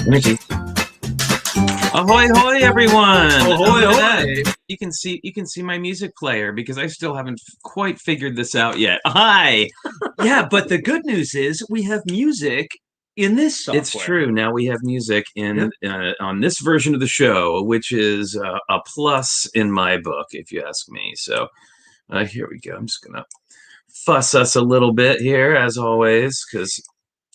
Mickey. Ahoy, hoy, everyone! Ahoy, hoy! You can see my music player because I still haven't quite figured this out yet. Hi. Yeah, but the good news is we have music in this software. It's true. Now we have music in on this version of the show, which is a plus in my book, if you ask me. So here we go. I'm just gonna fuss us a little bit here, as always, because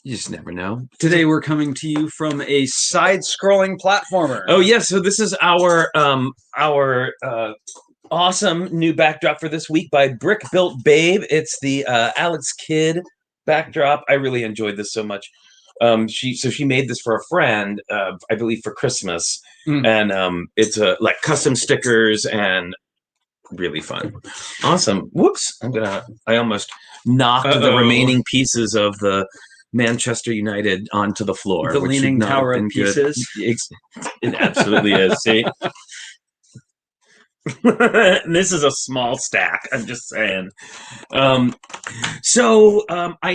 you just never know. Today we're coming to you from a side-scrolling platformer. Oh yeah, so this is our awesome new backdrop for this week by Brick Built Babe. It's the Alex Kidd backdrop. I really enjoyed this so much. She made this for a friend, I believe for Christmas, and it's like custom stickers and really fun. Awesome. Whoops! I almost knocked the remaining pieces of the Manchester United onto the floor. The Leaning Tower of Pieces. It absolutely is. See? This is a small stack. I'm just saying. I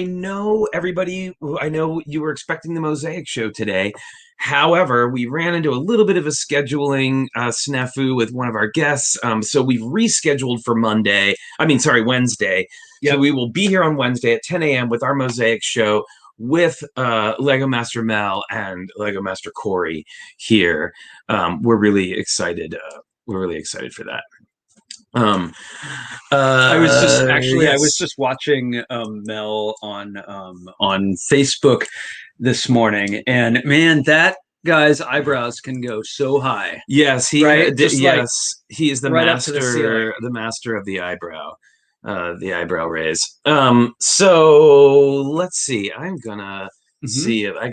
know everybody. I know you were expecting the Mosaic show today. However, we ran into a little bit of a scheduling snafu with one of our guests. So we've rescheduled for Wednesday. Yep. So we will be here on Wednesday at 10 a.m. with our Mosaic show with Lego Master Mel and Lego Master Corey here. We're really excited. We're really excited for that. I was just watching Mel on Facebook this morning, and man, that guy's eyebrows can go so high. Yes, he is the right master of the eyebrow. The eyebrow raise. So let's see. I'm gonna see if I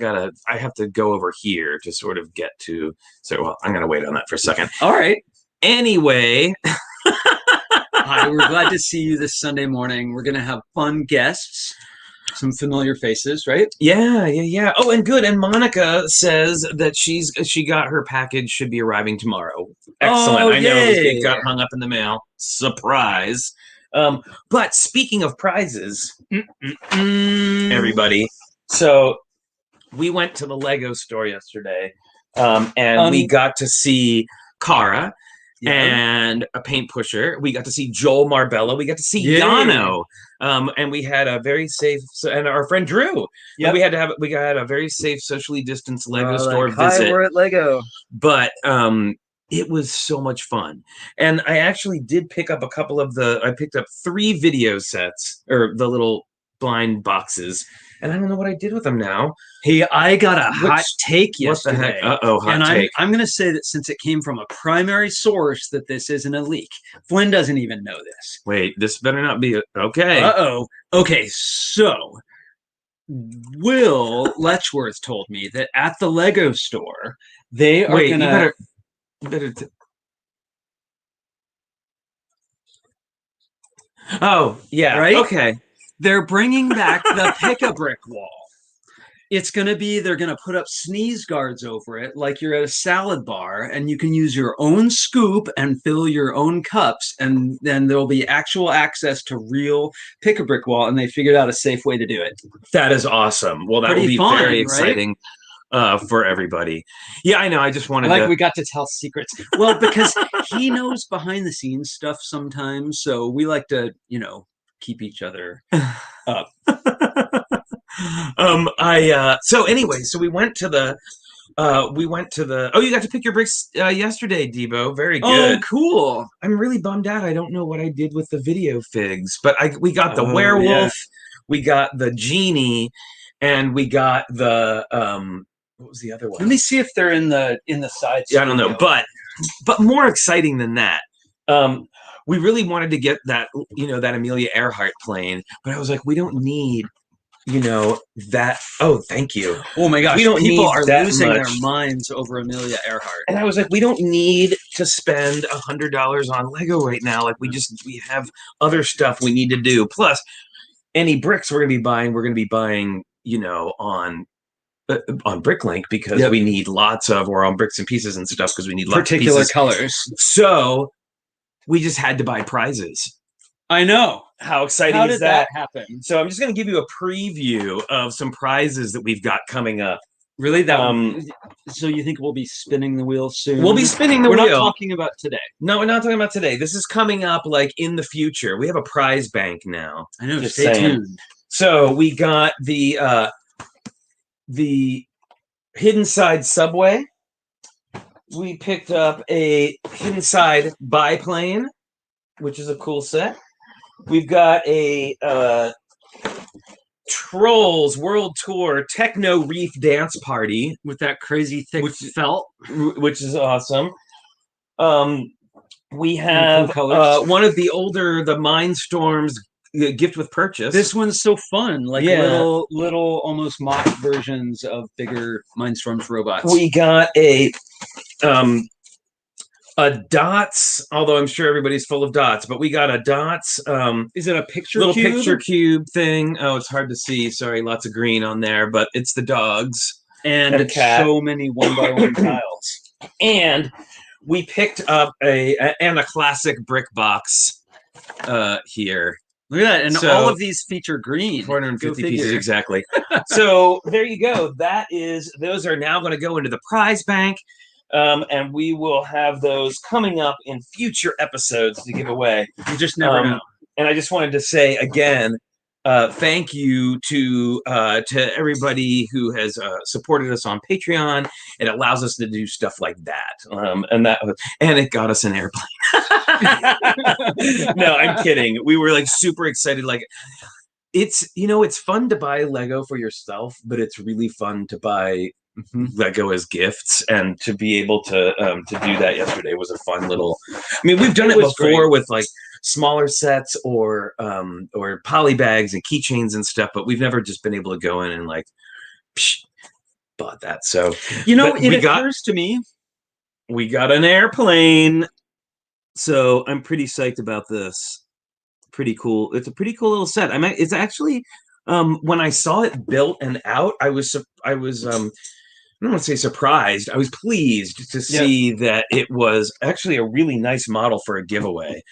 have to go over here to sort of get to. So well, I'm gonna wait on that for a second. All right. Anyway. Hi, we're glad to see you this Sunday morning. We're gonna have fun guests, some familiar faces, right? Yeah. Oh, and good. And Monica says that she got her package, should be arriving tomorrow. Excellent. Oh, I know it got hung up in the mail. Surprise. But speaking of prizes, everybody, so we went to the Lego store yesterday, and we got to see Kara and a paint pusher. We got to see Joel Marbella. We got to see Yano, and we had a very safe, and our friend Drew. Yeah, we had a very safe, socially distanced Lego store visit. Hi, we're at Lego, but it was so much fun. And I actually did pick up I picked up 3 video sets, or the little blind boxes, and I don't know what I did with them now. Hey, I got a hot take yesterday. What the heck? Uh-oh, hot take. I'm going to say that since it came from a primary source, that this isn't a leak. Flynn doesn't even know this. Wait, this better not be okay. Uh-oh. Okay, so Will Letchworth told me that at the Lego store, they are going to... Oh, yeah. Right? Okay. They're bringing back the pick-a-brick wall. It's going to be, they're going to put up sneeze guards over it like you're at a salad bar, and you can use your own scoop and fill your own cups, and then there'll be actual access to real pick-a-brick wall, and they figured out a safe way to do it. That is awesome. Well, that will be very exciting. Right? For everybody. Yeah, I know. I just wanted we got to tell secrets. Well, because he knows behind the scenes stuff sometimes, so we like to, keep each other up. So anyway, so we went to the you got to pick your bricks yesterday, Debo. Very good. Oh, cool. I'm really bummed out. I don't know what I did with the video figs, but we got the werewolf, we got the genie, and we got the what was the other one? Let me see if they're in the side. Yeah, I don't know, but more exciting than that. We really wanted to get that, that Amelia Earhart plane, but I was like, we don't need, that. Oh, thank you. Oh my gosh, people are losing their minds over Amelia Earhart. And I was like, we don't need to spend $100 on Lego right now. Like we have other stuff we need to do. Plus, any bricks we're going to be buying, on Bricklink because we need lots of, or on Bricks and Pieces and stuff because we need lots of particular colors. So we just had to buy prizes. I know. How exciting How is did that happen? So I'm just going to give you a preview of some prizes that we've got coming up. Really? So you think we'll be spinning the wheel soon? We'll be spinning the wheel. We're not talking about today. No, we're not talking about today. This is coming up like in the future. We have a prize bank now. I know. Just stay saying. tuned. So we got the Hidden Side Subway. We picked up a Hidden Side biplane, which is a cool set. We've got a Trolls World Tour Techno Reef Dance Party with that crazy thick felt, which is awesome. We have one of the older Mindstorms gift with purchase. This one's so fun, like little almost mock versions of bigger Mindstorms robots. We got a dots, although I'm sure everybody's full of dots, but we got a dots. Is it a little picture cube thing? Oh, it's hard to see. Sorry, lots of green on there, but it's the dogs and a cat. So many 1x1 tiles. And we picked up a classic brick box here. Look at that. And so, all of these feature green. 450 pieces, exactly. So there you go. Those are now going to go into the prize bank. And we will have those coming up in future episodes to give away. You just never know. And I just wanted to say again, thank you to everybody who has supported us on Patreon. It allows us to do stuff like that, and it got us an airplane. No, I'm kidding. We were like super excited. Like it's fun to buy Lego for yourself, but it's really fun to buy Lego as gifts, and to be able to do that yesterday was a fun little. I mean, we've done it before with like smaller sets or poly bags and keychains and stuff, but we've never just been able to go in and like bought that. So it occurs to me, we got an airplane, so I'm pretty psyched about this. Pretty cool. It's a pretty cool little set. It's actually when I saw it built and out, I was I don't want to say surprised. I was pleased to see that it was actually a really nice model for a giveaway.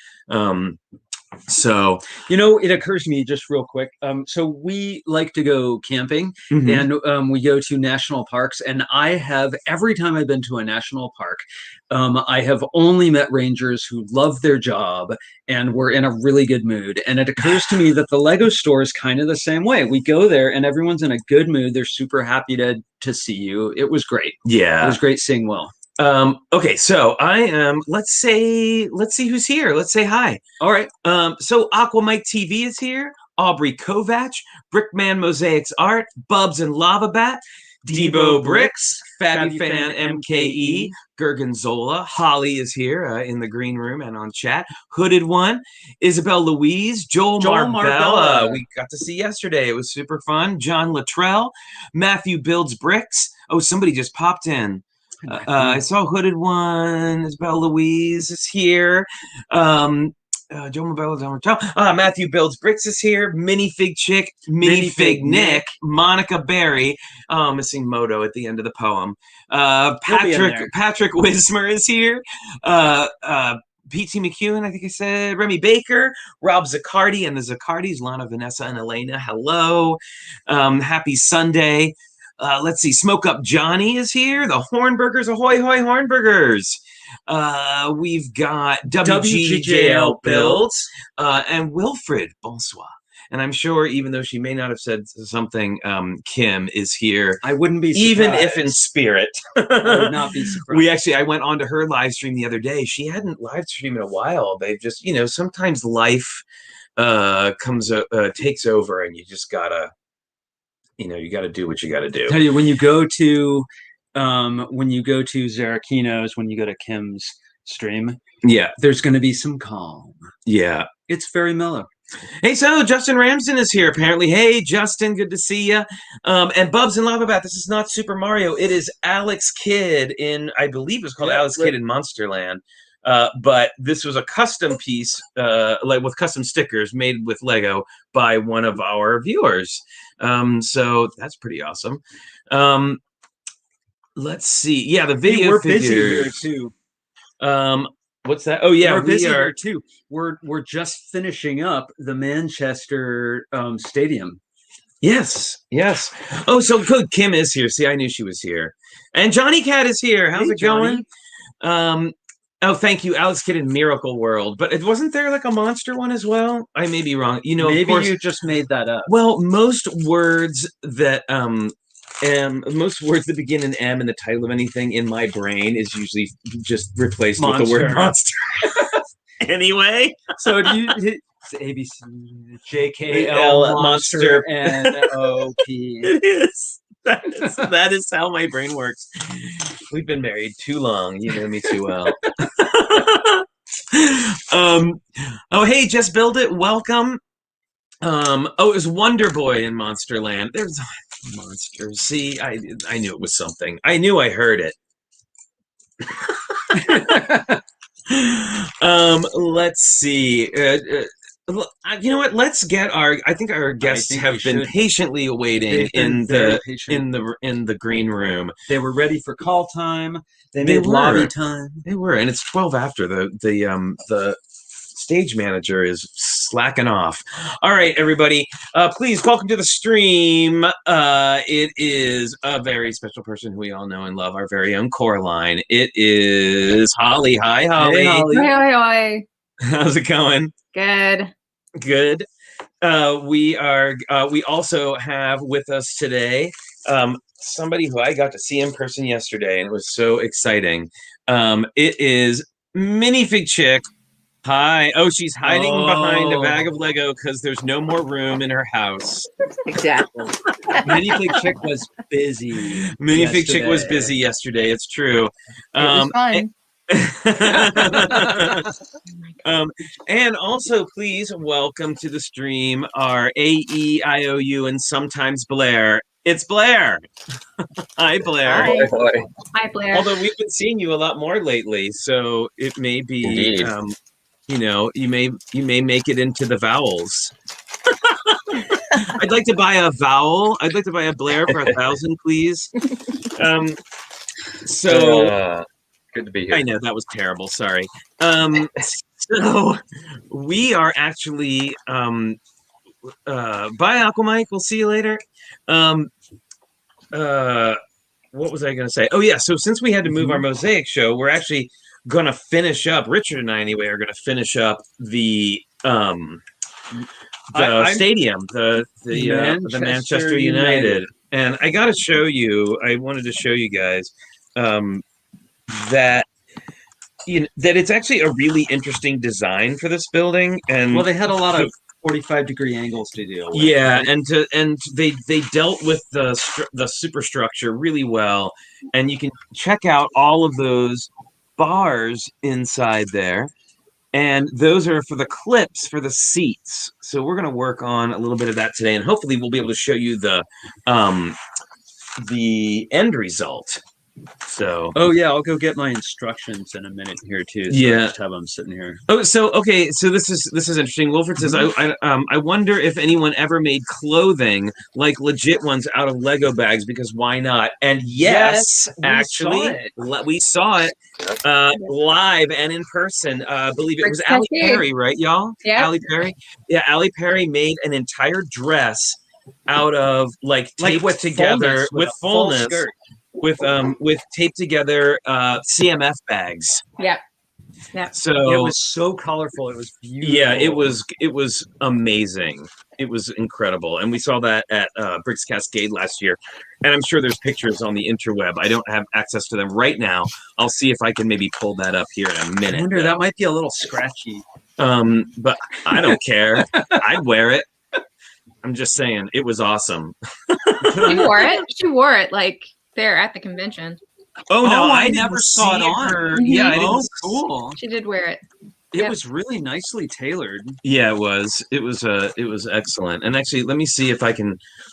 So it occurs to me just real quick. So we like to go camping, and we go to national parks. And I have, every time I've been to a national park, I have only met rangers who love their job and were in a really good mood. And it occurs to me that the Lego store is kind of the same way. We go there and everyone's in a good mood. They're super happy to see you. It was great. Yeah, it was great seeing Will. Okay, so I am. Let's see who's here. Let's say hi. All right. So Aqua Mike TV is here. Aubrey Kovach, Brickman Mosaics Art, Bubs and Lava Bat, Debo Bricks, Fabby Fan MKE, Gergonzola, Holly is here in the green room and on chat. Hooded One, Isabel Louise, Joel Marbella. We got to see yesterday. It was super fun. John Luttrell, Matthew Builds Bricks. Oh, somebody just popped in. I saw Hooded One. Isabel Louise is here. Joe Mabella, Matthew Builds Bricks is here. Minifig Chick, Minifig Nick, Monica Berry. Missing Moto at the end of the poem. Patrick Wismer is here. P.T. McEwen, I think I said. Remy Baker, Rob Zaccardi, and the Zaccardis, Lana, Vanessa, and Elena. Hello. Happy Sunday. Let's see. Smoke Up Johnny is here. The Hornburgers, ahoy, hoy, Hornburgers. We've got WGJL Builds and Wilfred. Bonsoir. And I'm sure, even though she may not have said something, Kim is here. I wouldn't be surprised. Even if in spirit. I would not be surprised. I went on to her live stream the other day. She hadn't live streamed in a while. They've just, sometimes life takes over, and you just gotta, you gotta do what you gotta do. Tell you, when you go to Zarakino's, when you go to Kim's stream, there's going to be some calm. Yeah, it's very mellow. Hey, so Justin Ramsden is here, apparently. Hey, Justin, good to see you. And Bubs and Lava Bat, this is not Super Mario. It is Alex Kidd I believe it was called Alex Kidd in Monsterland. But this was a custom piece, like with custom stickers made with Lego by one of our viewers. So that's pretty awesome. Let's see. Yeah, the video we're busy here too. What's that? Oh yeah, we're busy here too. We're just finishing up the Manchester stadium. Yes, yes. Oh, so good. Kim is here. See, I knew she was here. And Johnny Cat is here. How's Hey, it going? Johnny. Oh, thank you, Alex Kidd in Miracle World. But it wasn't there like a monster one as well? I may be wrong. Of Maybe course. you just made that up. Well, most words that begin in M in the title of anything in my brain is usually just replaced with the word monster. Anyway, so do you? It's ABC, JKL, monster, NOP. It is. That is how my brain works. We've been married too long. You know me too well. Oh, hey, Just Build It. Welcome. It was Wonder Boy in Monsterland. There's monsters. See, I knew it was something. I knew I heard it. Let's see. You know what? Let's get I think our guests have been patiently awaiting in the green room. They were ready for call time. They made lobby time. They were, and it's 12 after. The stage manager is slacking off. All right, everybody. Please welcome to the stream. It is a very special person who we all know and love, our very own Coraline. It is Holly. Hi, Holly. Hey, Holly. Hi. How's it going? Good. We also have with us today somebody who I got to see in person yesterday, and it was so exciting. It is Minifig Chick. Hi. Oh, she's hiding behind a bag of Lego because there's no more room in her house. Exactly. Minifig Chick was busy. Minifig Chick was busy yesterday. It's true. It was fun. And also, please welcome to the stream our AEIOU and sometimes Blair. It's Blair. Hi, Blair. Hi, Blair. Although we've been seeing you a lot more lately, so it may be, you may make it into the vowels. I'd like to buy a vowel. I'd like to buy a Blair for 1,000, please. Good to be here. I know that was terrible. Sorry. So we are actually bye, Aquamike. We'll see you later. What was I going to say? Oh yeah. So since we had to move our mosaic show, we're actually going to finish up. Richard and I, anyway, are going to finish up the stadium, the Manchester United. And I got to show you. I wanted to show you guys. That it's actually a really interesting design for this building, and they had a lot of 45-degree angles to deal with. Yeah, right? and they dealt with the superstructure really well, and you can check out all of those bars inside there, and those are for the clips for the seats. So we're going to work on a little bit of that today, and hopefully we'll be able to show you the end result. So I'll go get my instructions in a minute here too. So I just have them sitting here. So this is interesting. Wilfred says, I wonder if anyone ever made clothing like legit ones out of Lego bags, because why not? And yes, actually, we saw it live and in person. I believe it was Allie Perry, right, y'all? Yeah. Allie Perry. Yeah, Allie Perry made an entire dress out of taped with together with fullness. With taped together CMF bags. Yeah. So it was so colorful. It was beautiful. Yeah, it was amazing. It was incredible, and we saw that at Bricks Cascade last year. And I'm sure there's pictures on the interweb. I don't have access to them right now. I'll see if I can maybe pull that up here in a minute. I wonder, that might be a little scratchy. But I don't care. I'd wear it. I'm just saying, it was awesome. You wore it? She wore it there at the convention. Oh no, I never saw it on her. Mm-hmm. Yeah, I didn't. Oh, cool. She did wear it. It was really nicely tailored. Yeah, it was. It was excellent. And actually, let me see if I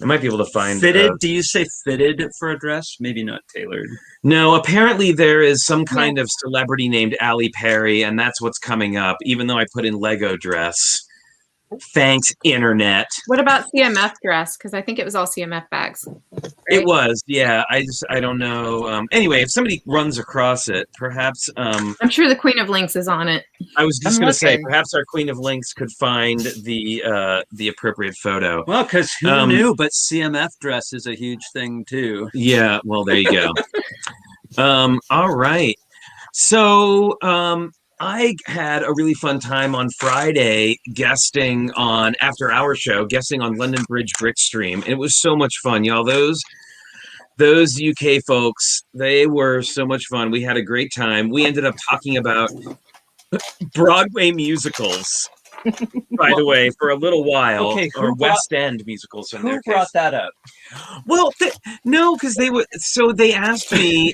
might be able to find fitted. Do you say fitted for a dress? Maybe not tailored. No, apparently there is some kind of celebrity named Allie Perry, and that's what's coming up. Even though I put in Lego dress. Thanks, internet. What about CMF dress? Because I think it was all CMF bags. Right? It was, yeah. I don't know. Anyway, if somebody runs across it, perhaps. I'm sure the Queen of Lynx is on it. I was just going to say, looking. perhaps our Queen of Lynx could find the appropriate photo. Well, because who knew? But CMF dress is a huge thing too. Yeah. Well, there you go. All right. So, I had a really fun time on Friday guesting on After Hour Show, guesting on London Bridge Brick Stream. It was so much fun, y'all. Those UK folks, they were so much fun. We had a great time. We ended up talking about Broadway musicals, by the way, for a little while, Okay, or West End musicals. In Who their brought case. that up? Well, no, because they asked me.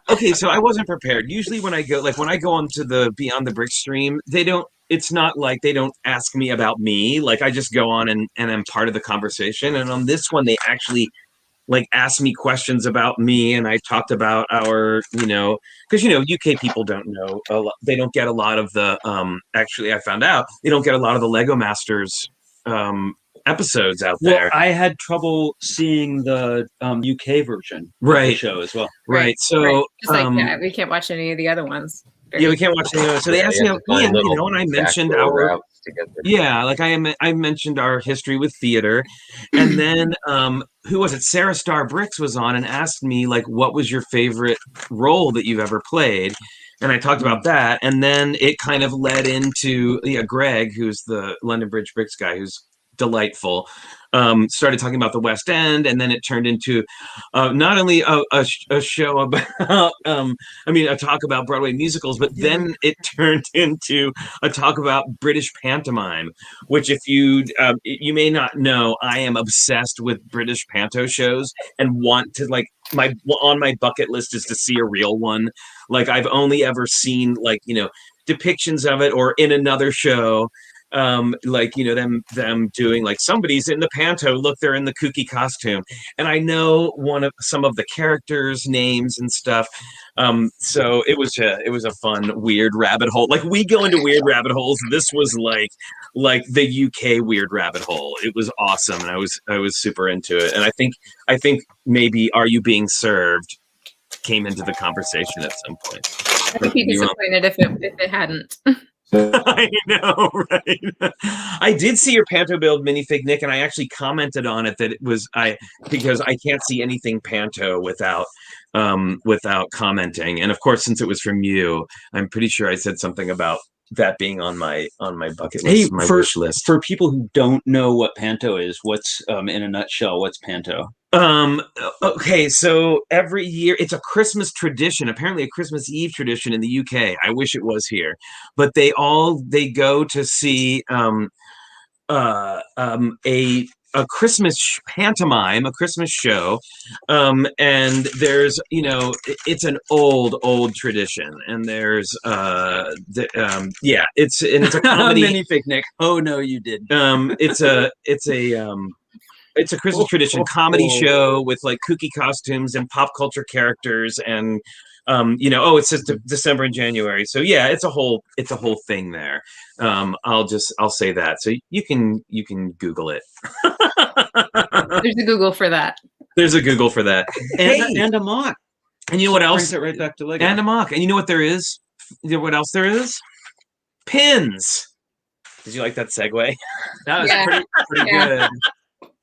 Okay, so I wasn't prepared. Usually when I go onto the Beyond the Brick stream, it's not like they don't ask me about me. Like I just go on and I'm part of the conversation. And on this one, they actually asked me questions about me, and I talked about our, because UK people don't know a lot. They don't get a lot of the actually I found out they don't get a lot of the Lego Masters episodes out there. Well, I had trouble seeing the UK version of the show as well. Right. So Just we can't watch any of the other ones. Yeah, we can't watch any of those. So they asked me about me, and and I mentioned our I mentioned our history with theater, and then who was it? Sarah Star Bricks was on and asked me what was your favorite role that you've ever played, and I talked about that, and then it kind of led into Greg, who's the London Bridge Bricks guy, who's delightful, started talking about the West End, and then it turned into not only a show about a talk about Broadway musicals, but then it turned into a talk about British pantomime, which if you may not know, I am obsessed with British panto shows and want to on my bucket list is to see a real one. I've only ever seen depictions of it or in another show. Them doing somebody's in the panto, look, they're in the kooky costume, and I know some of the characters' names and stuff. So it was a fun weird rabbit hole. We go into weird rabbit holes. This was like the UK weird rabbit hole. It was awesome, and I was super into it. And I think maybe Are You Being Served came into the conversation at some point. I would be disappointed if it hadn't. I know, right? I did see your Panto Build minifig, Nick, and I actually commented on it that it was because I can't see anything Panto without commenting. And of course, since it was from you, I'm pretty sure I said something about that being on my bucket list, my wish list. For people who don't know what Panto is, what's in a nutshell, what's Panto? Okay, so every year it's a Christmas tradition, apparently a Christmas Eve tradition in the UK. I wish it was here, but they go to see a Christmas pantomime, a Christmas show, and there's it's an old tradition, and there's it's a comedy mini picnic. Oh no, you did. It's a Christmas tradition comedy show with kooky costumes and pop culture characters, and it's just December and January. So yeah, it's a whole thing there. I'll say that. So you can Google it. There's a Google for that. There's a Google for that. And a mock. And you know what else? Brings it right back to Lego. And a mock. And you know what there is? You know what else there is? Pins. Did you like that segue? That was pretty good.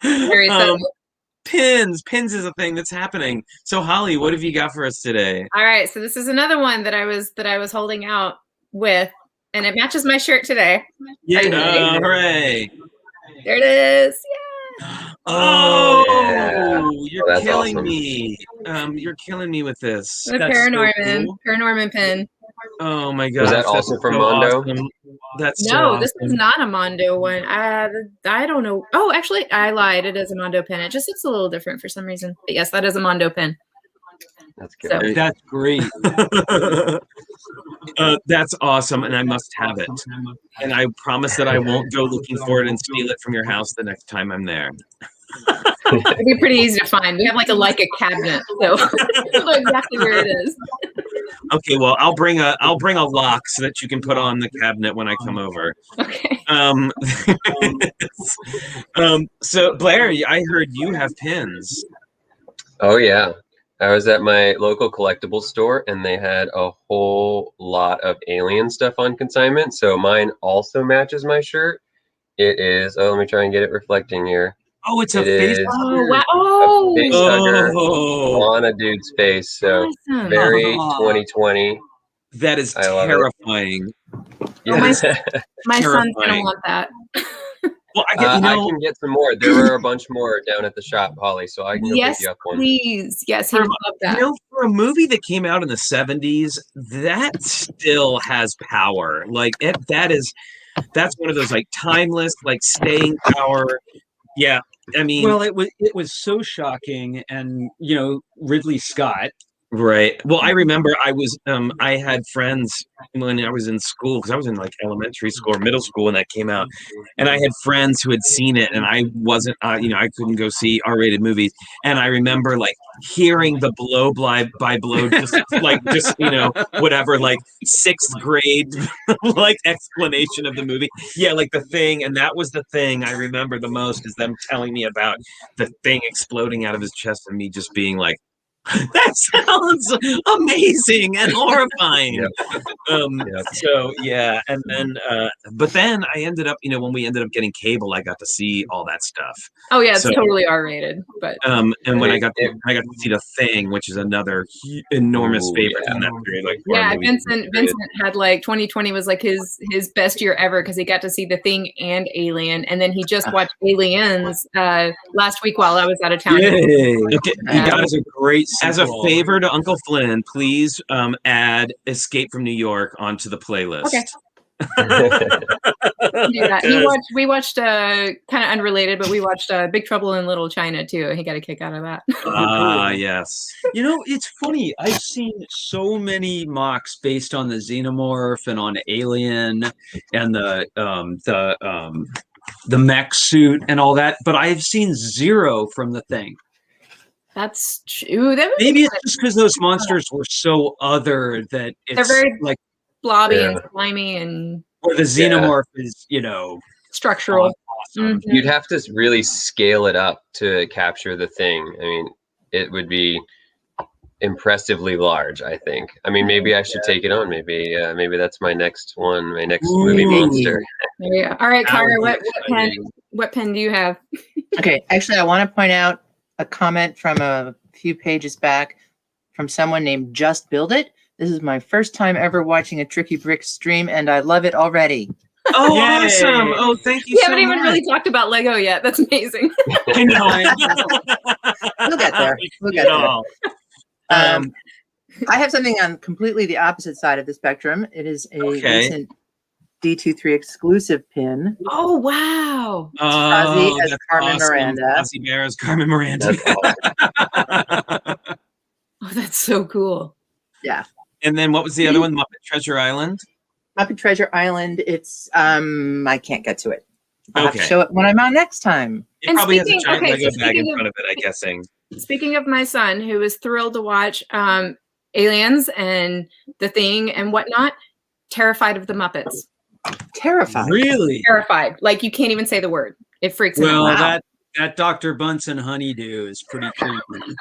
Very Pins is a thing that's happening. So Holly, what have you got for us today? All right, so this is another one that I was holding out with, and it matches my shirt today. Yeah, hooray! There it is. Yeah. Oh, you're killing awesome. me. You're killing me with this. The Paranorman pin. Oh my god! Was that also from Mondo? Awesome. That's no, so this is not a Mondo one. I don't know. Oh, actually, I lied. It is a Mondo pin. It just looks a little different for some reason. But yes, that is a Mondo pin. That's good. So. That's great. That's awesome, and I must have it. And I promise that I won't go looking for it and steal it from your house the next time I'm there. It'd be pretty easy to find. We have a cabinet, so I know exactly where it is. Okay, well, I'll bring a lock so that you can put on the cabinet when I come over. Okay. So Blair, I heard you have pins. Oh yeah. I was at my local collectibles store and they had a whole lot of alien stuff on consignment. So mine also matches my shirt. It is, let me try and get it reflecting here. Oh, it's a It face. is Oh wow! a face hugger Oh, on a dude's face. So Awesome. very 2020. that is I love it. terrifying. Yes. My son's gonna Terrifying. want that. Well, I I can get some more. There were a bunch more down at the shop, Holly, so I can go Yes, pick you up one. please. Yes, he would love that. for a movie that came out in the 70s, that still has power. Like that's one of those like timeless, like staying power. Yeah. I mean, Well, it was so shocking, and Ridley Scott. right. Well, I remember I had friends when I was in school, because I was in like elementary school or middle school when that came out, and I had friends who had seen it, and I wasn't, I couldn't go see R-rated movies, and I remember like hearing the blow by blow, just whatever, like sixth grade like explanation of the movie. Yeah, like The Thing, and that was the thing I remember the most, is them telling me about the thing exploding out of his chest and me just being like, that sounds amazing and horrifying. So yeah, and then but then I ended up, when we ended up getting cable, I got to see all that stuff. Oh yeah, it's So- totally R-rated. But And when I got to see The Thing, which is another enormous Ooh, favorite yeah. in that period. Like yeah, horror movies. Vincent had like 2020 was like his best year ever because he got to see The Thing and Alien, and then he just watched Aliens last week while I was out of town. Yay! Okay, You you got guys, a great as a sequel. favor to Uncle Flynn, please add Escape from New York onto the playlist. Okay. Do that. We watched kind of unrelated, but we watched Big Trouble in Little China too. He got a kick out of that. Ah, yes. It's funny. I've seen so many mocks based on the Xenomorph and on Alien and the mech suit and all that, but I've seen zero from The Thing. That's true. That would Maybe be it's just because those monsters were so other that it's They're very like, blobby Yeah. and slimy and or the Xenomorph is, structural. awesome. Mhm. You'd have to really scale it up to capture The Thing. I mean, it would be impressively large, I think. I mean, maybe I should take it on. Maybe that's my next one, my next movie Ooh. monster. Yeah. All right, That Kara, would be what pen do you have? Okay, actually, I want to point out a comment from a few pages back from someone named Just Build It. This is my first time ever watching a TrickyBricks stream, and I love it already. Oh, Yay. awesome! Oh, thank you We so haven't even much. really talked about Lego yet. That's amazing. I know. We'll get there. We'll get there. I have something on completely the opposite side of the spectrum. It is a Okay. recent D23 exclusive pin. Oh wow. Ozzy as that's Carmen Miranda. Ozzy Bear as Carmen Miranda. That's awesome. Oh, that's so cool. And then what was the other one? Muppet Treasure Island? Muppet Treasure Island. It's I can't get to it. I'll have to Okay. show it when I'm on next time. It And probably has a speaking- giant okay, Lego so bag in speaking of- front of it, I'm guessing. Speaking of my son, who was thrilled to watch Aliens and The Thing and whatnot, terrified of the Muppets. Terrified. Really? Terrified. Like you can't even say the word. It freaks him Well, out. Wow. that Dr. Bunsen honeydew is pretty creepy.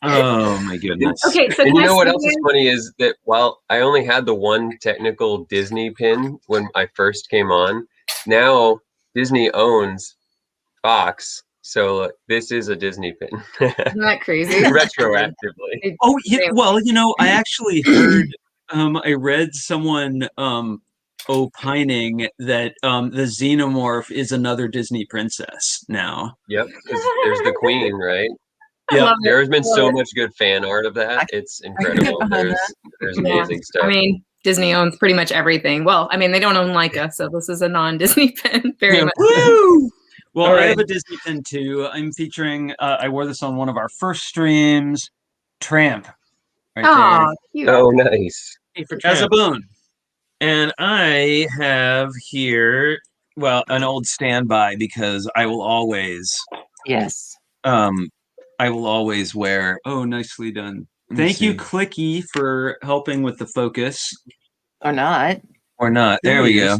Oh my goodness. Okay, so And can you I know what say else is again? funny is that while I only had the one technical Disney pin when I first came on, now Disney owns Fox, so this is a Disney pin Isn't that crazy? retroactively. Oh, well, I actually heard, I read someone opining that the Xenomorph is another Disney princess now. Yep, 'cause there's the Queen, right? I love it. There's been so Love it. much good fan art of that. It's get incredible. behind There's Yeah. amazing stuff. I mean, Disney owns pretty much everything. Well, I mean, they don't own Leica, so this is a non-Disney pin. Very Yeah. much. Woo! Well, All I right. have a Disney pin too. I'm featuring, I wore this on one of our first streams, Tramp. Right Oh, cute. Oh, nice. For there. As a Tramp. bone. And I have here, well, an old standby, because I will always Yes. wear Oh, nicely done. Thank you, Clicky, for helping with the focus. Or not. Or not. There we go.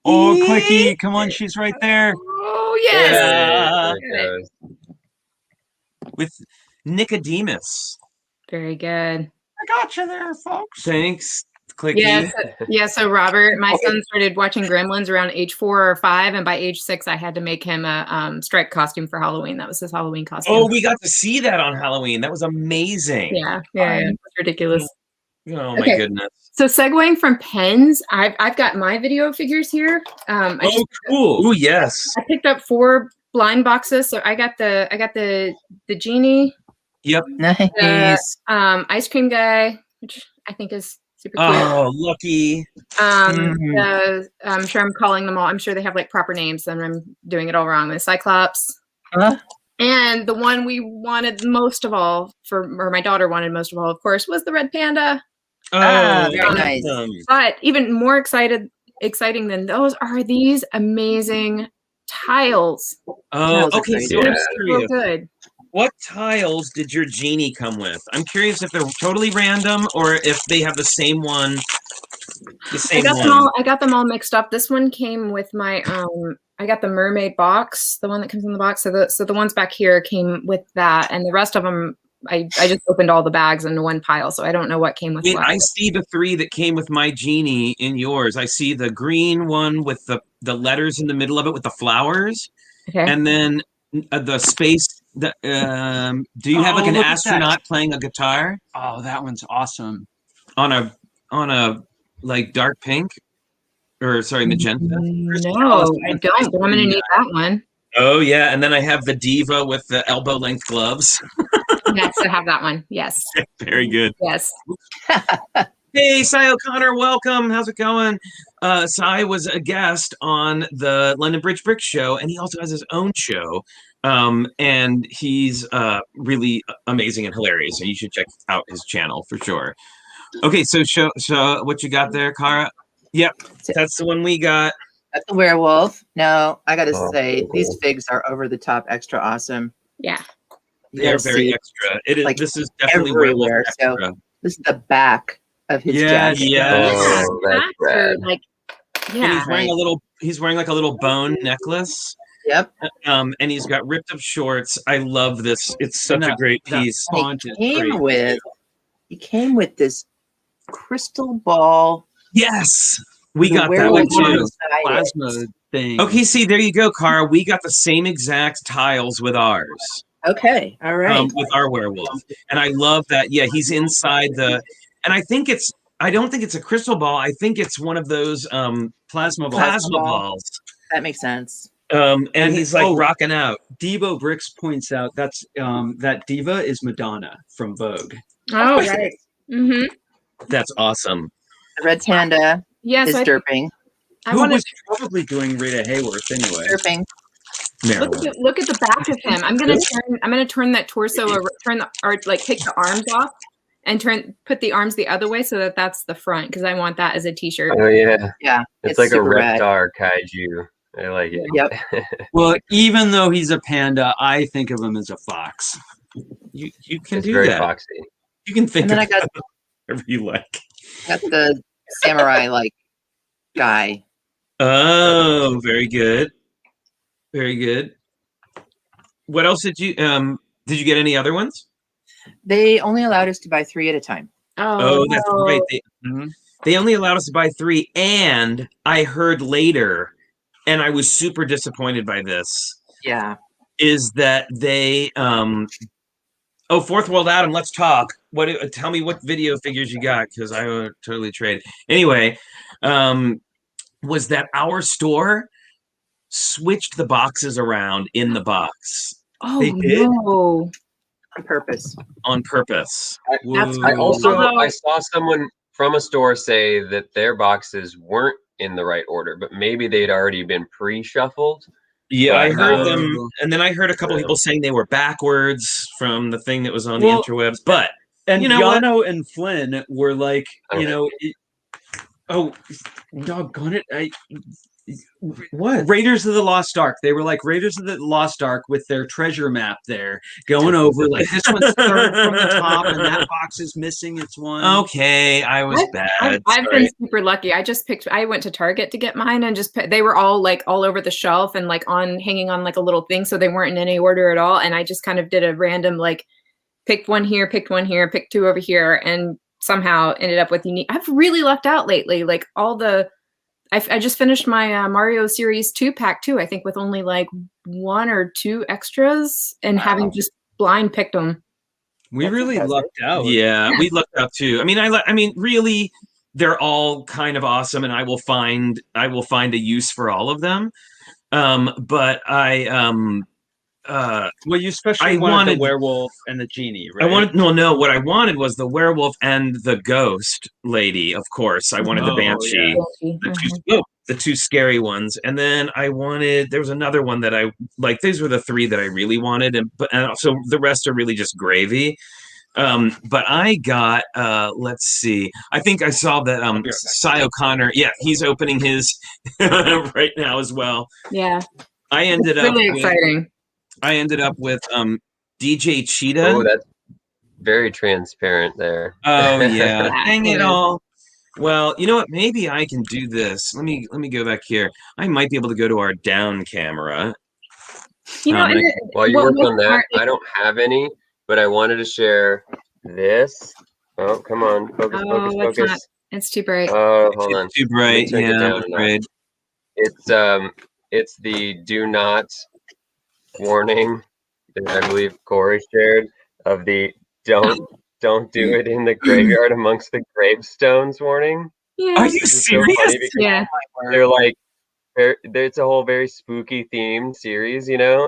Oh, Clicky, come on, she's right there. Oh yes. There it goes. With Nicodemus. Very good. I got you there, folks. Thanks, Clicky. Yeah. So Robert, my son started watching Gremlins around age 4 or 5, and by age 6, I had to make him a striped costume for Halloween. That was his Halloween costume. Oh, we got to see that on Halloween. That was amazing. Yeah. It was ridiculous. Oh my goodness. So segueing from pens, I've got my video figures here. Cool. Oh yes. I picked up 4 blind boxes. So I got the genie. Yep. Nice. Ice cream guy, which I think is super cool. Oh, lucky. I'm sure I'm calling them all. I'm sure they have like proper names, and I'm doing it all wrong. The Cyclops. And the one we wanted most of all, or my daughter wanted most of all, of course, was the red panda. Oh, very nice. But even more exciting than those are these amazing tiles. Oh, okay. So I'm So curious. good. What tiles did your genie come with? I'm curious if they're totally random or if they have the same one. I got them all mixed up. This one came with my I got the mermaid box, the one that comes in the box. So the ones back here came with that, and the rest of them I just opened all the bags into one pile, so I don't know what came with what. I see the 3 that came with my genie in yours. I see the green one with the letters in the middle of it with the flowers, and then the space. Do you have like an astronaut playing a guitar? Oh, that one's awesome. On a like dark pink, or sorry, magenta. No, I don't. But I'm gonna need that one. Oh yeah, and then I have the diva with the elbow length gloves. Yes, I have that one. Yes. Very good. Yes. Hey, Cy O'Connor, welcome. How's it going? Cy was a guest on the London Bridge Brick show, and he also has his own show. And he's really amazing and hilarious, and you should check out his channel for sure. Okay, so show what you got there, Cara. Yep, that's the one we got. That's the werewolf. No, I gotta say, cool. these figs are over the top, extra awesome. Yeah. They're very extra. It is. Like this is definitely everywhere. werewolf extra. So this is the back of his Yeah, jacket. yeah. Oh, that's rad. Like, And yeah. he's wearing he's wearing like a little bone necklace. Yep. And he's got ripped up shorts. I love this. It's such a great piece. He came with this crystal ball. Yes, we got that werewolf one too. inside it. Plasma thing. Okay, see, there you go, Cara. We got the same exact tiles with ours. Okay, all right. With our werewolf, and I love that. Yeah, he's inside and I think I don't think it's a crystal ball. I think it's one of those plasma balls. balls. That makes sense. And he's like rocking out. Devo Bricks points out that diva is Madonna from Vogue. Oh, right. Mm-hmm. That's awesome. The red panda Yes. is derping. Who was probably doing Rita Hayworth anyway. Derping. Look at the back of him. I'm gonna turn that torso or take the arms off and put the arms the other way so that's the front, because I want that as a t-shirt. Oh yeah. Yeah. It's like a super rad. reptar kaiju. I like it. Yep. Well, even though he's a panda, I think of him as a fox. You can It's do very that. foxy. You can think And then of I got whatever you like. the samurai like guy. Oh, very good. Very good. What else did you get any other ones? They only allowed us to buy 3 at a time. Oh, that's right. They only allowed us to buy 3, and I heard later, and I was super disappointed by this, Yeah. is that they Fourth World Adam, let's talk. Tell me what video figures you got, because I would totally trade. Anyway, was that our store switched the boxes around in the box. Oh, they did? No. On purpose. On purpose. I saw someone from a store say that their boxes weren't in the right order, but maybe they'd already been pre-shuffled. Yeah, I heard them, and then I heard a couple people saying they were backwards from the thing that was on the interwebs. But and you know Yano and Flynn were like, doggone it, What? Raiders of the Lost Ark. They were like Raiders of the Lost Ark with their treasure map there, going over like this one's third from the top, and that box is missing. It's one. Okay, I was bad. I've been super lucky. I went to Target to get mine, and they were all like all over the shelf and like hanging on like a little thing, so they weren't in any order at all. And I just kind of did a random like picked one here, picked two over here, and somehow ended up with unique. I've really lucked out lately. Like I just finished my Mario Series 2 pack too, I think with only like 1 or 2 extras and having just blind picked them. We really lucked out. Yeah, we lucked out too. I mean, really, they're all kind of awesome, and I will find a use for all of them. But well, you especially wanted the werewolf and the genie, right? What I wanted was the werewolf and the ghost lady, of course. I wanted the banshee, the two scary ones. And then there was another one that I like. These were the 3 that I really wanted. And so the rest are really just gravy. But I got, let's see, I think I saw that Cy O'Connor. Yeah, he's opening his right now as well. Yeah. It's really exciting. I ended up with DJ Cheetah. Oh, that's very transparent there. Oh yeah. Dang it all. Well, you know what? Maybe I can do this. Let me go back here. I might be able to go to our down camera. While you work on that, I don't have any, but I wanted to share this. Oh, come on. Focus. It's too bright. Oh, hold on. It's too bright. Yeah, I'm afraid. It's the do not warning that I believe Corey shared of the don't do it in the graveyard amongst the gravestones warning. Yeah. Are you serious? So yeah. They're like, it's a whole very spooky themed series, you know?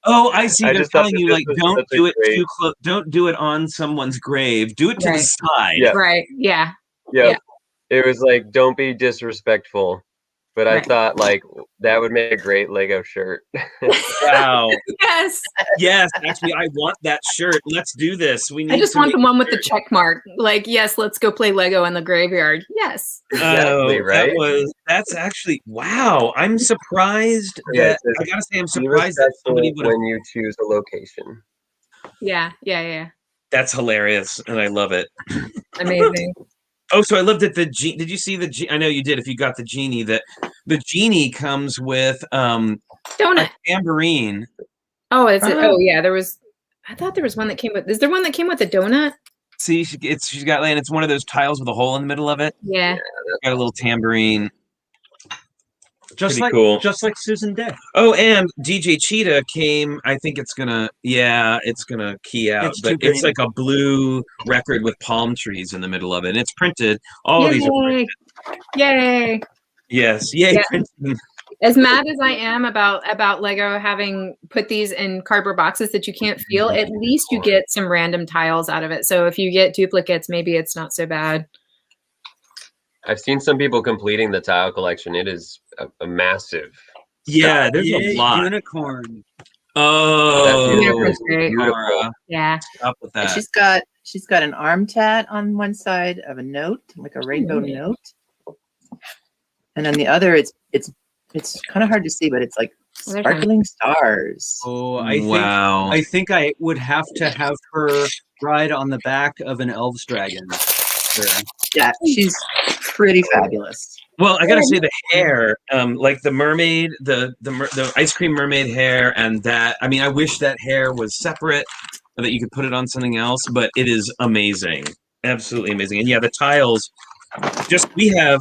Oh, I see. They're telling you, like, don't do it great... too close. Don't do it on someone's grave. Do it to the side. Yeah. Right. Yeah. Yeah. It was like, don't be disrespectful. But I thought, like, that would make a great Lego shirt. Wow. Yes. Yes. Actually, I want that shirt. Let's do this. I just want the one with the check mark. Like, yes, let's go play Lego in the graveyard. Yes. Exactly, right? That's actually, wow. I'm surprised that, I gotta say, I'm surprised that somebody would. When you choose a location. Yeah. That's hilarious, and I love it. Amazing. Oh, so I looked at the genie. Did you see the genie? I know you did. If you got the genie, that the genie comes with donut, a tambourine. Oh, is it? Oh, yeah. I thought there was one that came with. Is there one that came with a donut? See, she's got, and it's one of those tiles with a hole in the middle of it. Yeah. Got a little tambourine. Just Pretty like cool. Just like Susan Day. Oh, and DJ Cheetah came. I think it's gonna key out, but it's like a blue record with palm trees in the middle of it. And it's printed. All of these are printed. Yay! Yes, yay! Yeah. Printing. As mad as I am about Lego having put these in cardboard boxes that you can't feel, at least you get some random tiles out of it. So if you get duplicates, maybe it's not so bad. I've seen some people completing the tile collection. It is a massive. Yeah, there's a lot. Unicorn. Oh, beautiful. Yeah. Up with that. And she's got an arm tat on one side of a note, like a rainbow note, and on the other, it's kind of hard to see, but it's like sparkling stars. Oh, I think I would have to have her ride on the back of an elves dragon. Yeah, she's pretty fabulous. Well, I gotta say the hair, like the mermaid, the ice cream mermaid hair, and that. I mean, I wish that hair was separate, or that you could put it on something else. But it is amazing, absolutely amazing. And yeah, the tiles. We have.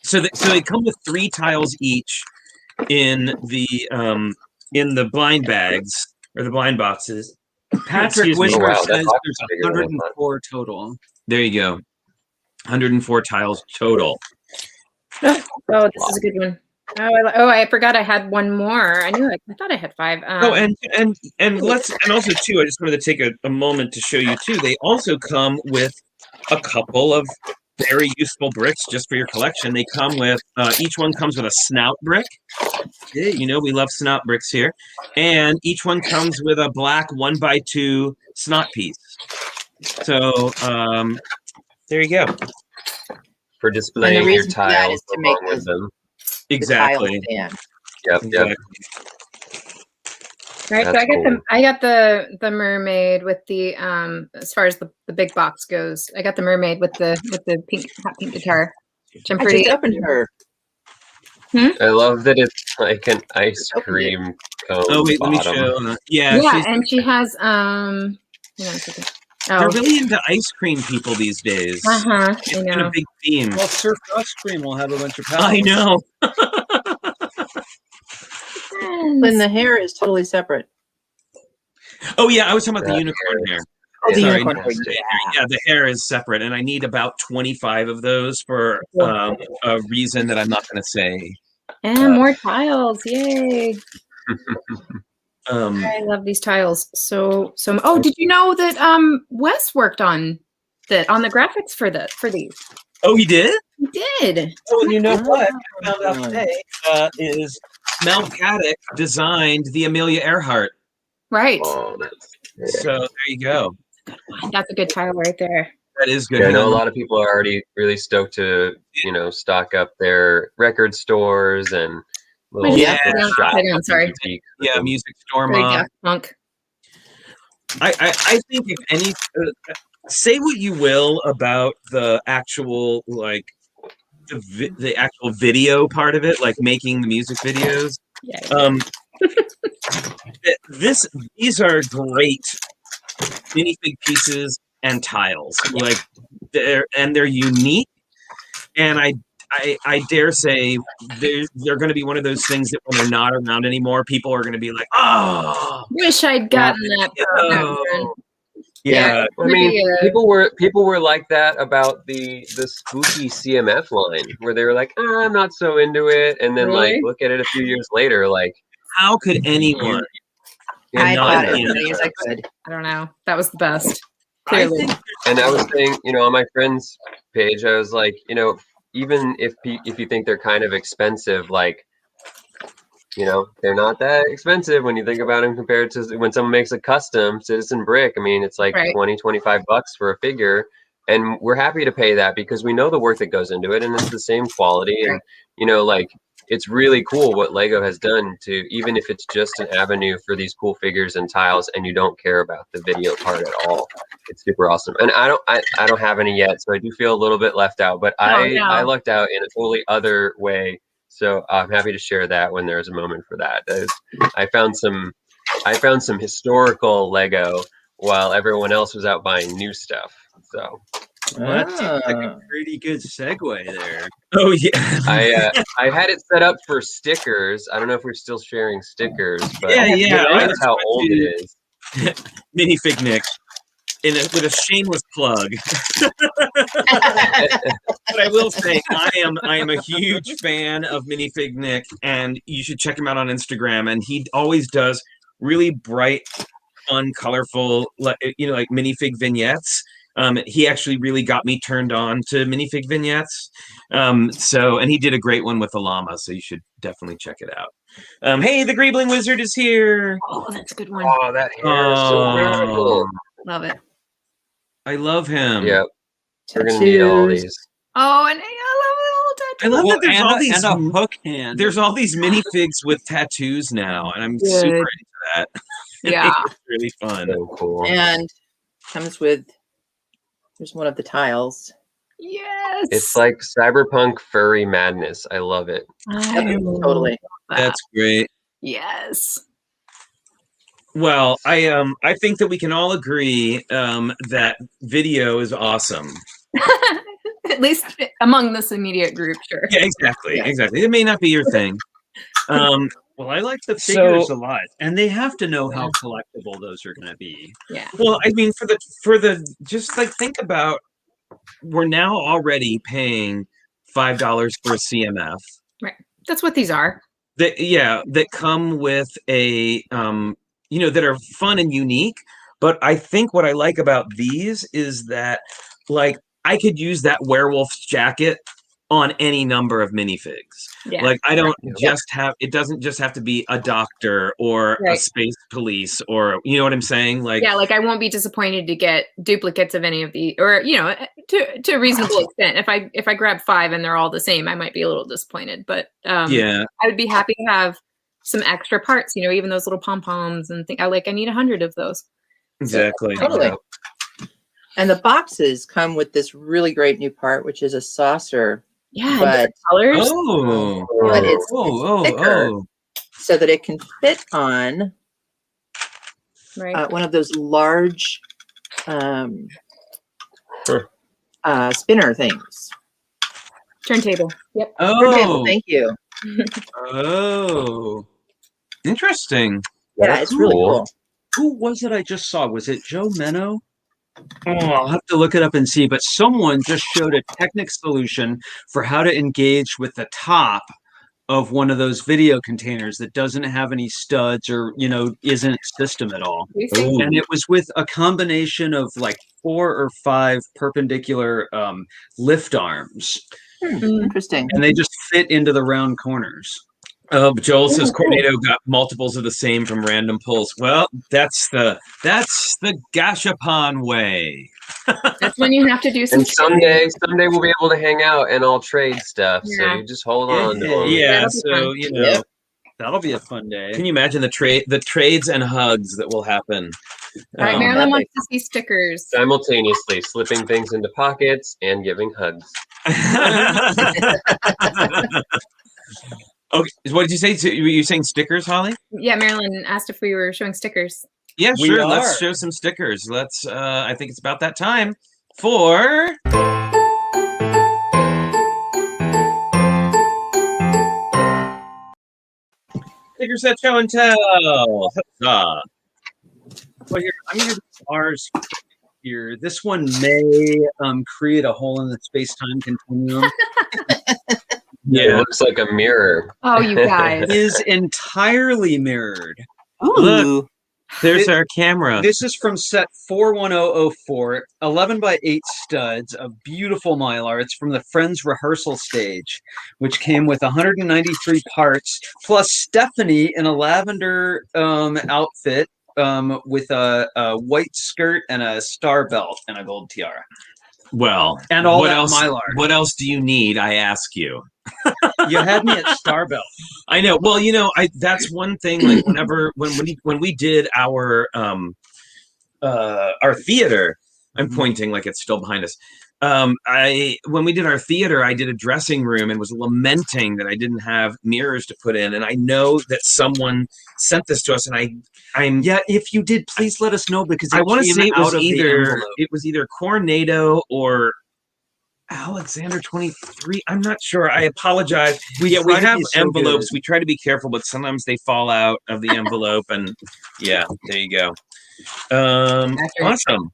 So they come with 3 tiles each in the blind bags or the blind boxes. Patrick Whisper says there's 104 total. There you go. 104 tiles total. Oh, this is a good one. I forgot I had one more. I thought I had 5. And also too, I just wanted to take a moment to show you too. They also come with a couple of very useful bricks just for your collection. They come with each one comes with a snout brick. You know, we love snout bricks here. And each one comes with a black 1x2 snot piece. So there you go. for displaying your reason for that tiles is to make along with them. Exactly. Yeah. Yep, yep. Right, so That's cool. I got the mermaid with the as far as the big box goes. I got the mermaid with the hot pink guitar, which I'm I pretty. just opened her. I love that it's like an ice cream cone. Oh wait, let me bottom. show. Yeah, Yeah, she's, and she has hang on a second. they're Oh, really into ice cream people these days. I It's been know. a big theme. Well, Surf Ice Cream will have a bunch of pals. I know. Then the hair is totally separate. Oh yeah, I was talking about the That unicorn hair. Oh, the Sorry, unicorn no, hair. the hair. Yeah, the hair is separate, and I need about 25 of those for a reason that I'm not going to say. And more tiles! Yay! Um, I love these tiles. So. Oh, did you know that Wes worked on the graphics for these? oh, he did? He did. Oh, and you know what? I found out today is Mel Caddick designed the Amelia Earhart. Right. Oh, that's So there you go. That's a good tile right there. That is good. Yeah, I know a lot of people are already really stoked to, stock up their record stores and little Yeah. shops. Hang on, sorry. Yeah, music store Very mom. Daft Punk. I think if any, say what you will about the actual the actual video part of it, like making the music videos. Yeah. These are great minifig pieces and tiles. Like they're unique, and I dare say they're going to be one of those things that when they're not around anymore, people are going to be like, oh, Wish I'd gotten that. oh. Yeah. I mean, people were like that about the spooky CMF line, where they were like, I'm not so into it, and then Really? like look at it a few years later, like How could anyone? I not bought it as in many as I could. I don't know. That was the best. I Clearly. think And I was saying, on my friend's page, I was like, even if you think they're kind of expensive, like, they're not that expensive when you think about them compared to when someone makes a custom Citizen brick. I mean, it's like Right. 20, 25 bucks for a figure. And we're happy to pay that because we know the work that goes into it and it's the same quality. And, it's really cool what Lego has done to, even if it's just an avenue for these cool figures and tiles and you don't care about the video part at all. It's super awesome. And I don't have any yet, so I do feel a little bit left out, but I lucked out in a totally other way. So I'm happy to share that when there's a moment for that. I found some historical Lego while everyone else was out buying new stuff. So Well, that seems like a pretty good segue there. oh yeah. I had it set up for stickers. I don't know if we're still sharing stickers, but Yeah. that's how old it is. Minifig Nick. With a shameless plug. But I will say I am a huge fan of Minifig Nick, and you should check him out on Instagram. And he always does really bright, fun, colorful, like minifig vignettes. He actually really got me turned on to minifig vignettes. And he did a great one with the llama, so you should definitely check it out. Hey, the Greebling Wizard is here. Oh, that's a good one. Oh, that hair is so beautiful. Love it. I love him. Yep. We're gonna need all these. Oh, and I I love that there's all these and a hook hand. There's all these minifigs with tattoos now, and I'm super into that. Yeah. It's really fun. So cool. And comes with, here's one of the tiles. Yes. It's like cyberpunk furry madness. I love it. Totally. That's great. Yes. Well, I think that we can all agree that video is awesome. At least among this immediate group, sure. Yeah, exactly. Yeah. Exactly. It may not be your thing. Well, I like the figures a lot, and they have to know how collectible those are going to be. Yeah. Well, I mean, for the just like think about, we're now already paying $5 for a CMF. Right. That's what these are. That come with a that are fun and unique. But I think what I like about these is that, like, I could use that werewolf's jacket on any number of minifigs. Yeah. Like I don't Yep. just have, it doesn't just have to be a doctor or a Right. space police or, you know what I'm saying? Like, Yeah, like I won't be disappointed to get duplicates of any of the, or you know, to a reasonable extent. If I grab 5 and they're all the same, I might be a little disappointed. But yeah, I would be happy to have some extra parts. You know, even those little pom poms and things. I need 100 of those. exactly. Totally. Yeah. And the boxes come with this really great new part, which is a saucer, Yeah, but different colors. Oh, but it's oh, thicker oh. so that it can fit on Right. one of those large spinner things. Turntable. Yep. Turntable, Oh, thank you. oh. Interesting. Yeah, That's it's really cool. cool. Who was it I just saw? Was it Joe Menno? Oh, I'll have to look it up and see. But someone just showed a technical solution for how to engage with the top of one of those video containers that doesn't have any studs or, you know, isn't system at all. You think? Ooh. And it was with a combination of like 4 or 5 perpendicular lift arms, Mm. Interesting. and they just fit into the round corners. Joel says Oh, cool. Cornado got multiples of the same from random pulls. Well, that's the Gashapon way. That's when you have to do some. And someday we'll be able to hang out and I'll trade stuff. So Yeah. you just hold on to them. Yeah, That'll be so fun. you know, Yep. That'll be a fun day. can you imagine the trades and hugs that will happen? All right, Um, Marilyn Epic. wants to see stickers. Simultaneously slipping things into pockets and giving hugs. Okay, what did you say? Were you saying stickers, Holly? Yeah, Marilyn asked if we were showing stickers. Yeah, We sure. are. Let's show some stickers. Let's. I think it's about that time for. Sticker set show and tell. Huzzah. Well, here, I'm going to do ours here. This one may create a hole in the space-time continuum. It Yeah. looks like a mirror. Oh, you guys. It is entirely mirrored. Ooh. There's our camera. This is from set 41004, 11 by 8 studs of beautiful mylar. It's from the Friends rehearsal stage, which came with 193 parts, plus Stephanie in a lavender outfit with a white skirt and a star belt and a gold tiara. Well, And all what that else? mylar. What else do you need? I ask you. You had me at star belt. I know. Well, you know, that's one thing. Like when we did our theater, I'm pointing like it's still behind us. When we did our theater, I did a dressing room and was lamenting that I didn't have mirrors to put in. And I know that someone sent this to us, and I'm Yeah, if you did, please let us know because I it want to came say out of the envelope. it was either Cornado or Alexander 23. I'm not sure. I apologize. We try to have be so envelopes. good. We try to be careful, but sometimes they fall out of the envelope, and yeah, there you go. Awesome.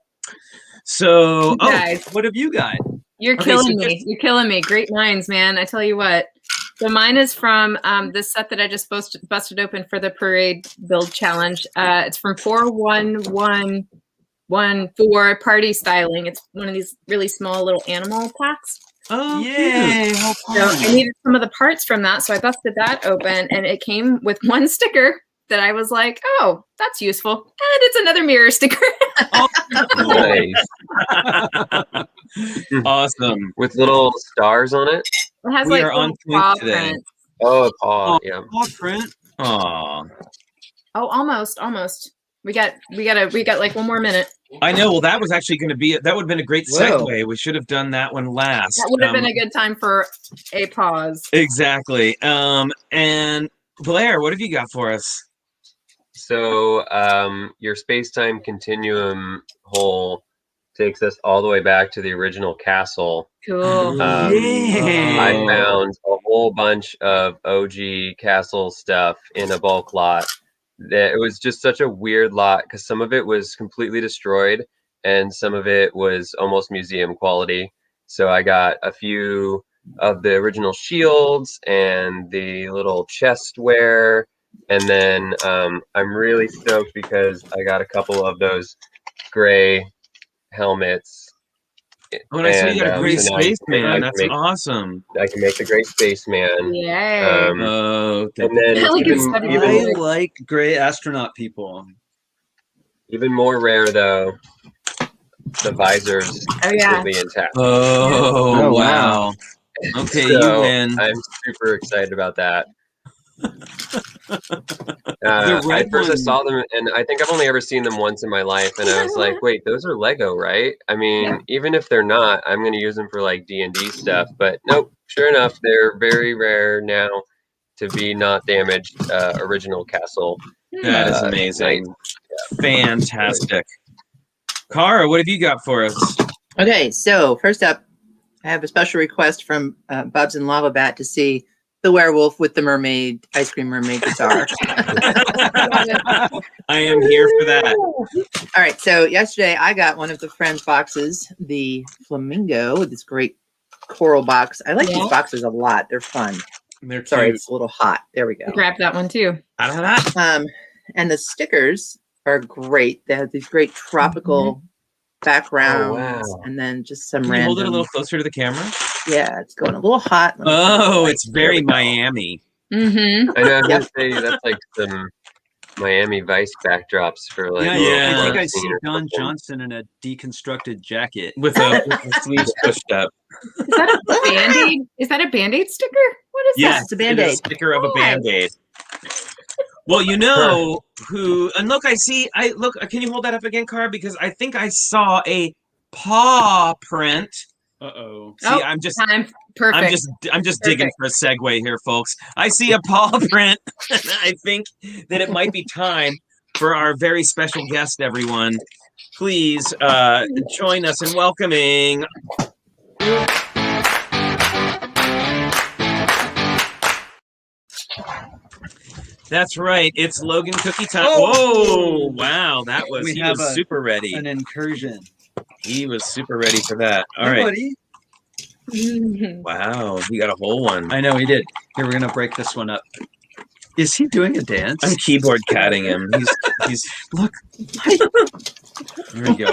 So, Guys, What have you got? you're Okay, killing so me. You're killing me. Great minds, man. I tell you what. So mine is from this set that I just busted open for the parade build challenge. It's from 41114 Party Styling. It's one of these really small little animal packs. oh, Yay! How So I needed some of the parts from that, so I busted that open, and it came with one sticker that I was like, "Oh, that's useful," and it's another mirror sticker. Nice. awesome. With little stars on it. It has We like are on little point paw today. prints. Oh, paw. Yeah. Paw print. Aw. Oh, almost. We got like one more minute. I know. Well, that was actually going to be that would have been a great Whoa. segue. We should have done that one last. That would have been a good time for a pause. Exactly. And Blair, what have you got for us? So your space-time continuum hole takes us all the way back to the original castle. Cool. I found a whole bunch of OG castle stuff in a bulk lot. It was just such a weird lot because some of it was completely destroyed and some of it was almost museum quality. So I got a few of the original shields and the little chestware. And then I'm really stoked because I got a couple of those gray helmets Oh, and I see you got a great so spaceman. That's awesome. I can make the great spaceman. Yay. Oh, And then I like gray astronaut people. Even more rare though, the visor's completely intact. Oh, wow. Okay, So you win. I'm super excited about that. I first saw them, and I think I've only ever seen them once in my life, and I was like, wait, those are Lego, right? I mean, even if they're not, I'm going to use them for like D&D stuff, but nope, sure enough, they're very rare now to be not damaged original castle. That is amazing. Fantastic. Cara, what have you got for us? Okay, so first up, I have a special request from Bubs and Lava Bat to see the werewolf with the mermaid, ice cream mermaid guitar. I am here for that. All right, so yesterday I got one of the Friends boxes, the Flamingo, with this great coral box. I like these boxes a lot. They're fun. They're cute. Sorry, it's a little hot. There we go. Grab that one too. And the stickers are great. They have these great tropical backgrounds, and then just some Can you random. hold it a little closer to the camera? Yeah, it's going a little hot. Oh, it's very Miami. Mm-hmm. I know, I was going to say, that's like some Miami Vice backdrops for like. I think I see Don Johnson in a deconstructed jacket. With a sleeves pushed up. Is that a Band-Aid? Is that a Band-Aid sticker? What is that? It's a Band-Aid. It's a sticker of a Band-Aid. Well, you know who, and look, can you hold that up again, Cara? Because I think I saw a paw print. Uh-oh. See, I'm just Perfect. digging for a segue here, folks. I see a paw print, and I think that it might be time for our very special guest, everyone. Please join us in welcoming That's right. It's Logan Cookie time. Oh, wow. He was super ready. An incursion. He was super ready for that. All right. Buddy. Wow. He got a whole one. I know he did. Here, we're going to break this one up. Is he doing a dance? I'm keyboard catting him. He's look. There you go.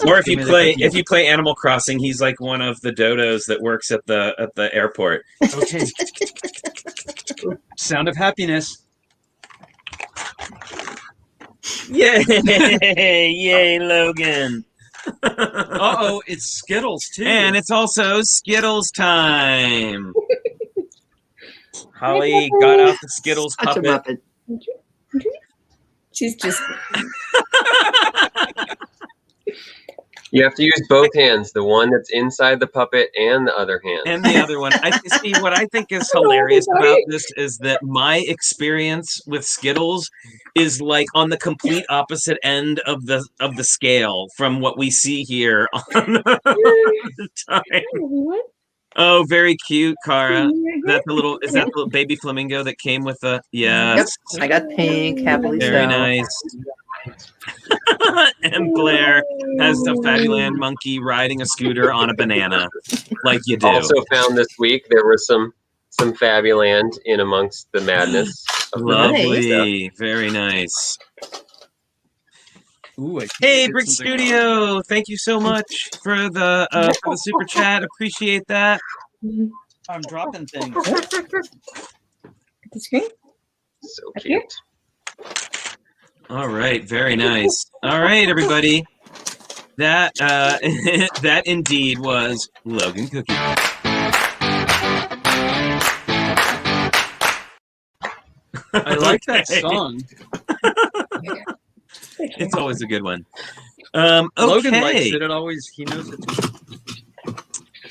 Or if you play Animal Crossing, he's like one of the dodos that works at the airport. Okay. Sound of happiness. Yay! Yay, Logan. Uh-oh, it's Skittles too. And it's also Skittles time. Holly got out the Skittles puppet. She's just. You have to use both hands, the one that's inside the puppet and the other hand. And the other one. See, what I think is hilarious about this is that my experience with Skittles is like on the complete opposite end of the scale from what we see here on the time. Oh, very cute, Cara. Is that the little baby flamingo that came with the yes? Yep. I got pink, happily very so. Nice. And Blair has the Fabuland monkey riding a scooter on a banana, like you do. Also found this week there were some Fabuland in amongst the madness. Lovely, very nice. Ooh, hey, Brick Studio! Thank you so much for the super chat. Appreciate that. I'm dropping things. The screen. So cute. All right, very nice. All right, everybody. That that indeed was Logan Cookie. I like that song. It's always a good one. Logan likes it. He knows it.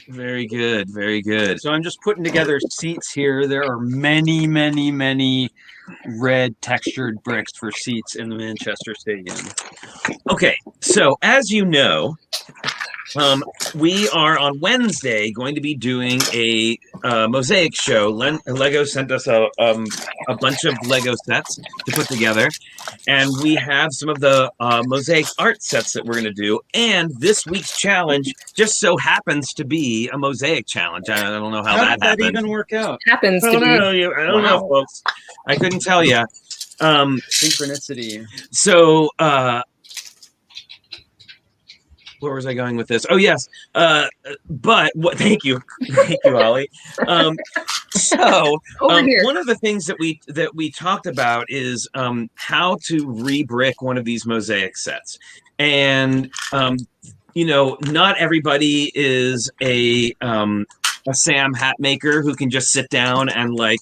Very good, very good. So I'm just putting together seats here. There are many, many, many red textured bricks for seats in the Manchester Stadium. Okay, so as you know, we are on Wednesday going to be doing a mosaic show. Lego sent us a bunch of Lego sets to put together, and we have some of the mosaic art sets that we're going to do. And this week's challenge just so happens to be a mosaic challenge. I don't know how that did that happened. even work out? Happens to I be. don't know, folks. I couldn't tell you. Synchronicity. So. where was I going with this? Oh yes, but what? Thank you, Ollie. One of the things that we talked about is how to re-brick one of these mosaic sets, and not everybody is a Sam hat maker who can just sit down and like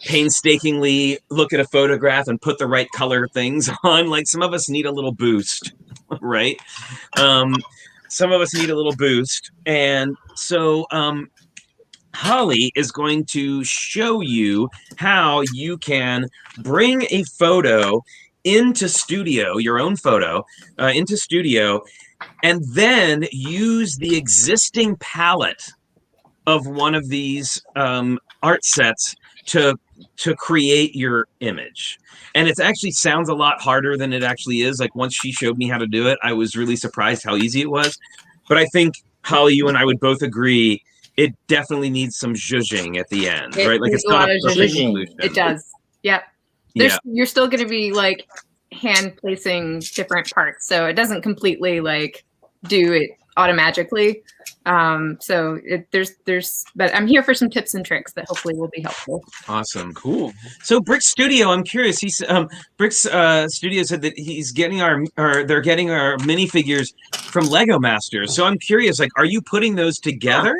painstakingly look at a photograph and put the right color things on. Like some of us need a little boost, right? Some of us need a little boost. And so Holly is going to show you how you can bring a photo into studio, your own photo, into studio, and then use the existing palette of one of these art sets to create your image. And it actually sounds a lot harder than it actually is. Like once she showed me how to do it, I was really surprised how easy it was. But I think, Holly, you and I would both agree it definitely needs some zhuzhing at the end, right? Like it's not a perfect solution. It does. Yep. You're still going to be like hand placing different parts. So it doesn't completely like do it automatically. But I'm here for some tips and tricks that hopefully will be helpful. Awesome. Cool. So Brick Studio, I'm curious. Brick's Studio said that they're getting our minifigures from Lego Masters. So I'm curious, like, are you putting those together,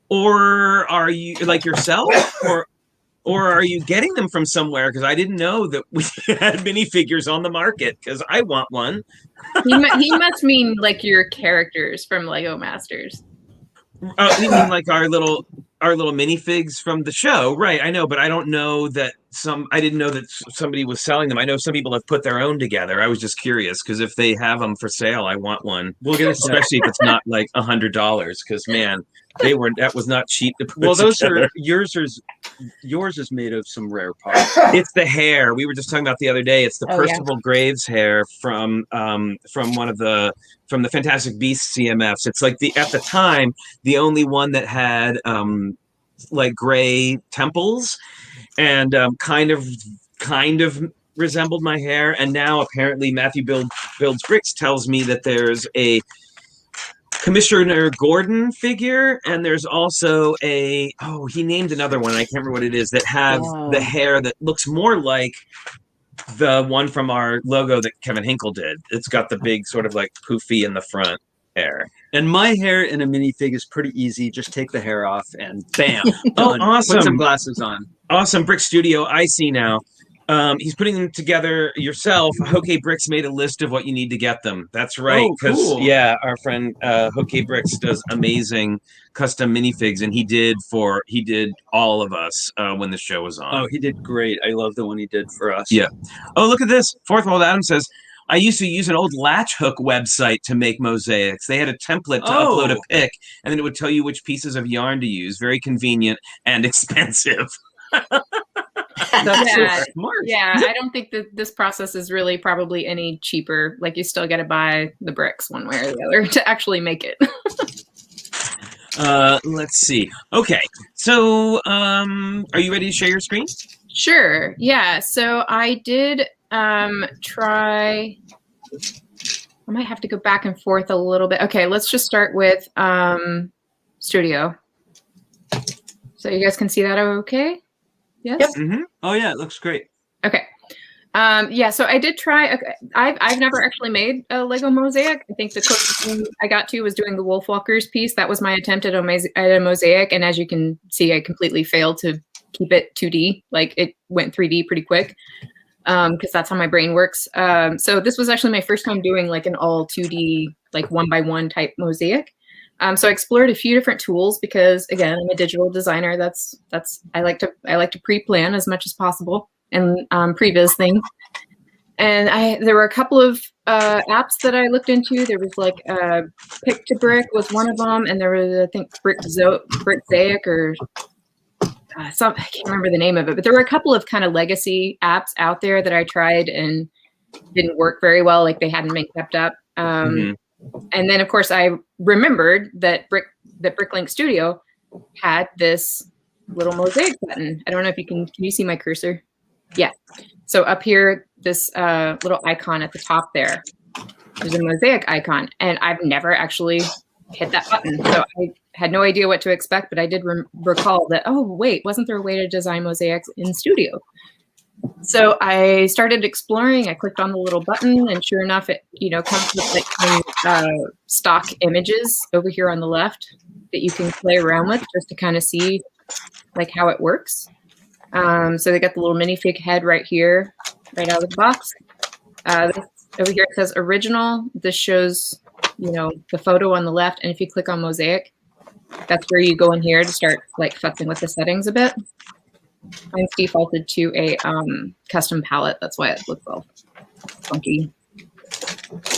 or are you like yourself, or are you getting them from somewhere? Because I didn't know that we had minifigures on the market. Because I want one. He must mean like your characters from Lego Masters. You mean like our little minifigs from the show, right? I know, but I don't know that I didn't know that somebody was selling them. I know some people have put their own together. I was just curious because if they have them for sale, I want one. We'll get it, especially if it's not like $100. Because man, that was not cheap to put. Well, those together. are yours is made of some rare parts. It's the hair we were just talking about the other day. It's the Percival Graves hair from the Fantastic Beasts CMFs. It's like at the time the only one that had like gray temples and kind of resembled my hair. And now apparently Matthew Builds Bricks tells me that there's a Commissioner Gordon figure, and there's also he named another one, I can't remember what it is, that have the hair that looks more like the one from our logo that Kevin Hinkle did. It's got the big sort of like poofy in the front hair. And my hair in a minifig is pretty easy. Just take the hair off and bam. Oh, awesome. Put some glasses on. Awesome. Brick Studio, I see now. He's putting them together yourself. TrickyBricks made a list of what you need to get them. That's right. Because our friend TrickyBricks does amazing custom minifigs, and he did all of us when the show was on. Oh, he did great. I love the one he did for us. Yeah. Oh, look at this. Fourth World Adam says, I used to use an old Latch Hook website to make mosaics. They had a template to upload a pic, and then it would tell you which pieces of yarn to use. Very convenient and expensive. That's so smart. Yeah, I don't think that this process is really probably any cheaper. Like you still got to buy the bricks one way or the other to actually make it. Let's see. Okay, so are you ready to share your screen? Sure. Yeah. So I did try. I might have to go back and forth a little bit. Okay, let's just start with Studio. So you guys can see that okay? Yes. Yep. Mm-hmm. Oh yeah, it looks great. Okay. Yeah, so I did try. Okay, I've never actually made a Lego mosaic. I think the closest thing I got to was doing the Wolfwalkers piece. That was my attempt at a mosaic, and as you can see, I completely failed to keep it 2D. Like it went 3D pretty quick because that's how my brain works. So this was actually my first time doing like an all 2D, like 1x1 type mosaic. So I explored a few different tools because again, I'm a digital designer. That's I like to pre-plan as much as possible and previs things. And there were a couple of apps that I looked into. There was like Pick to Brick was one of them, and there was I think Brickzaic or I can't remember the name of it. But there were a couple of kind of legacy apps out there that I tried and didn't work very well. Like they hadn't been kept up. And then, of course, I remembered that Bricklink Studio had this little mosaic button. I don't know if can you see my cursor? Yeah. So up here, this little icon at the top there. there's a mosaic icon, and I've never actually hit that button. So I had no idea what to expect, but I did recall that, oh, wait, wasn't there a way to design mosaics in Studio? So I started exploring. I clicked on the little button, and sure enough, it comes with like stock images over here on the left that you can play around with just to kind of see like how it works. So they got the little minifig head right here, right out of the box. Over here it says original. This shows the photo on the left, and if you click on mosaic, that's where you go in here to start like futzing with the settings a bit. Mine's defaulted to a custom palette. That's why it looks all funky.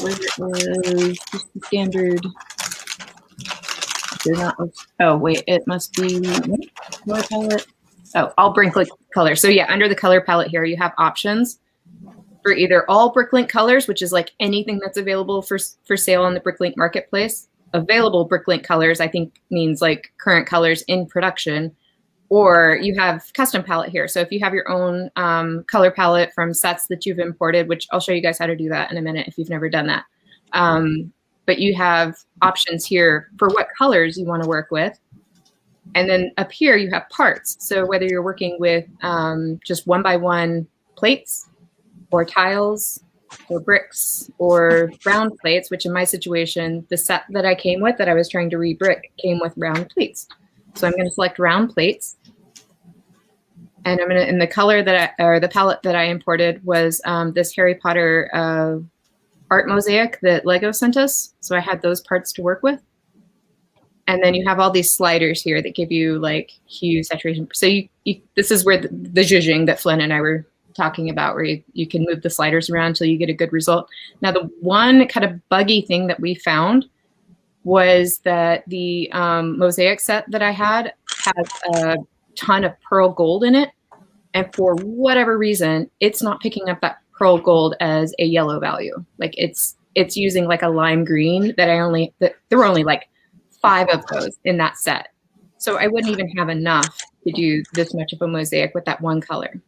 Where is just the standard? Oh wait, it must be color palette. Oh, all Bricklink colors. So yeah, under the color palette here, you have options for either all Bricklink colors, which is like anything that's available for sale on the Bricklink marketplace. Available Bricklink colors, I think, means like current colors in production. Or you have custom palette here. So if you have your own color palette from sets that you've imported, which I'll show you guys how to do that in a minute if you've never done that. But you have options here for what colors you want to work with. And then up here you have parts. So whether you're working with just 1x1 plates or tiles or bricks or round plates, which in my situation, the set that I came with that I was trying to re-brick came with round plates. So I'm going to select round plates, and I'm going to, in the color or the palette that I imported was this Harry Potter art mosaic that Lego sent us. So I had those parts to work with. And then you have all these sliders here that give you like hue, saturation. So this is where the zhuzhing that Flynn and I were talking about, where you can move the sliders around until you get a good result. Now, the one kind of buggy thing that we found was that the mosaic set that I had has a ton of pearl gold in it. And for whatever reason, it's not picking up that pearl gold as a yellow value. Like it's using like a lime green that there were only like 5 of those in that set. So I wouldn't even have enough to do this much of a mosaic with that one color.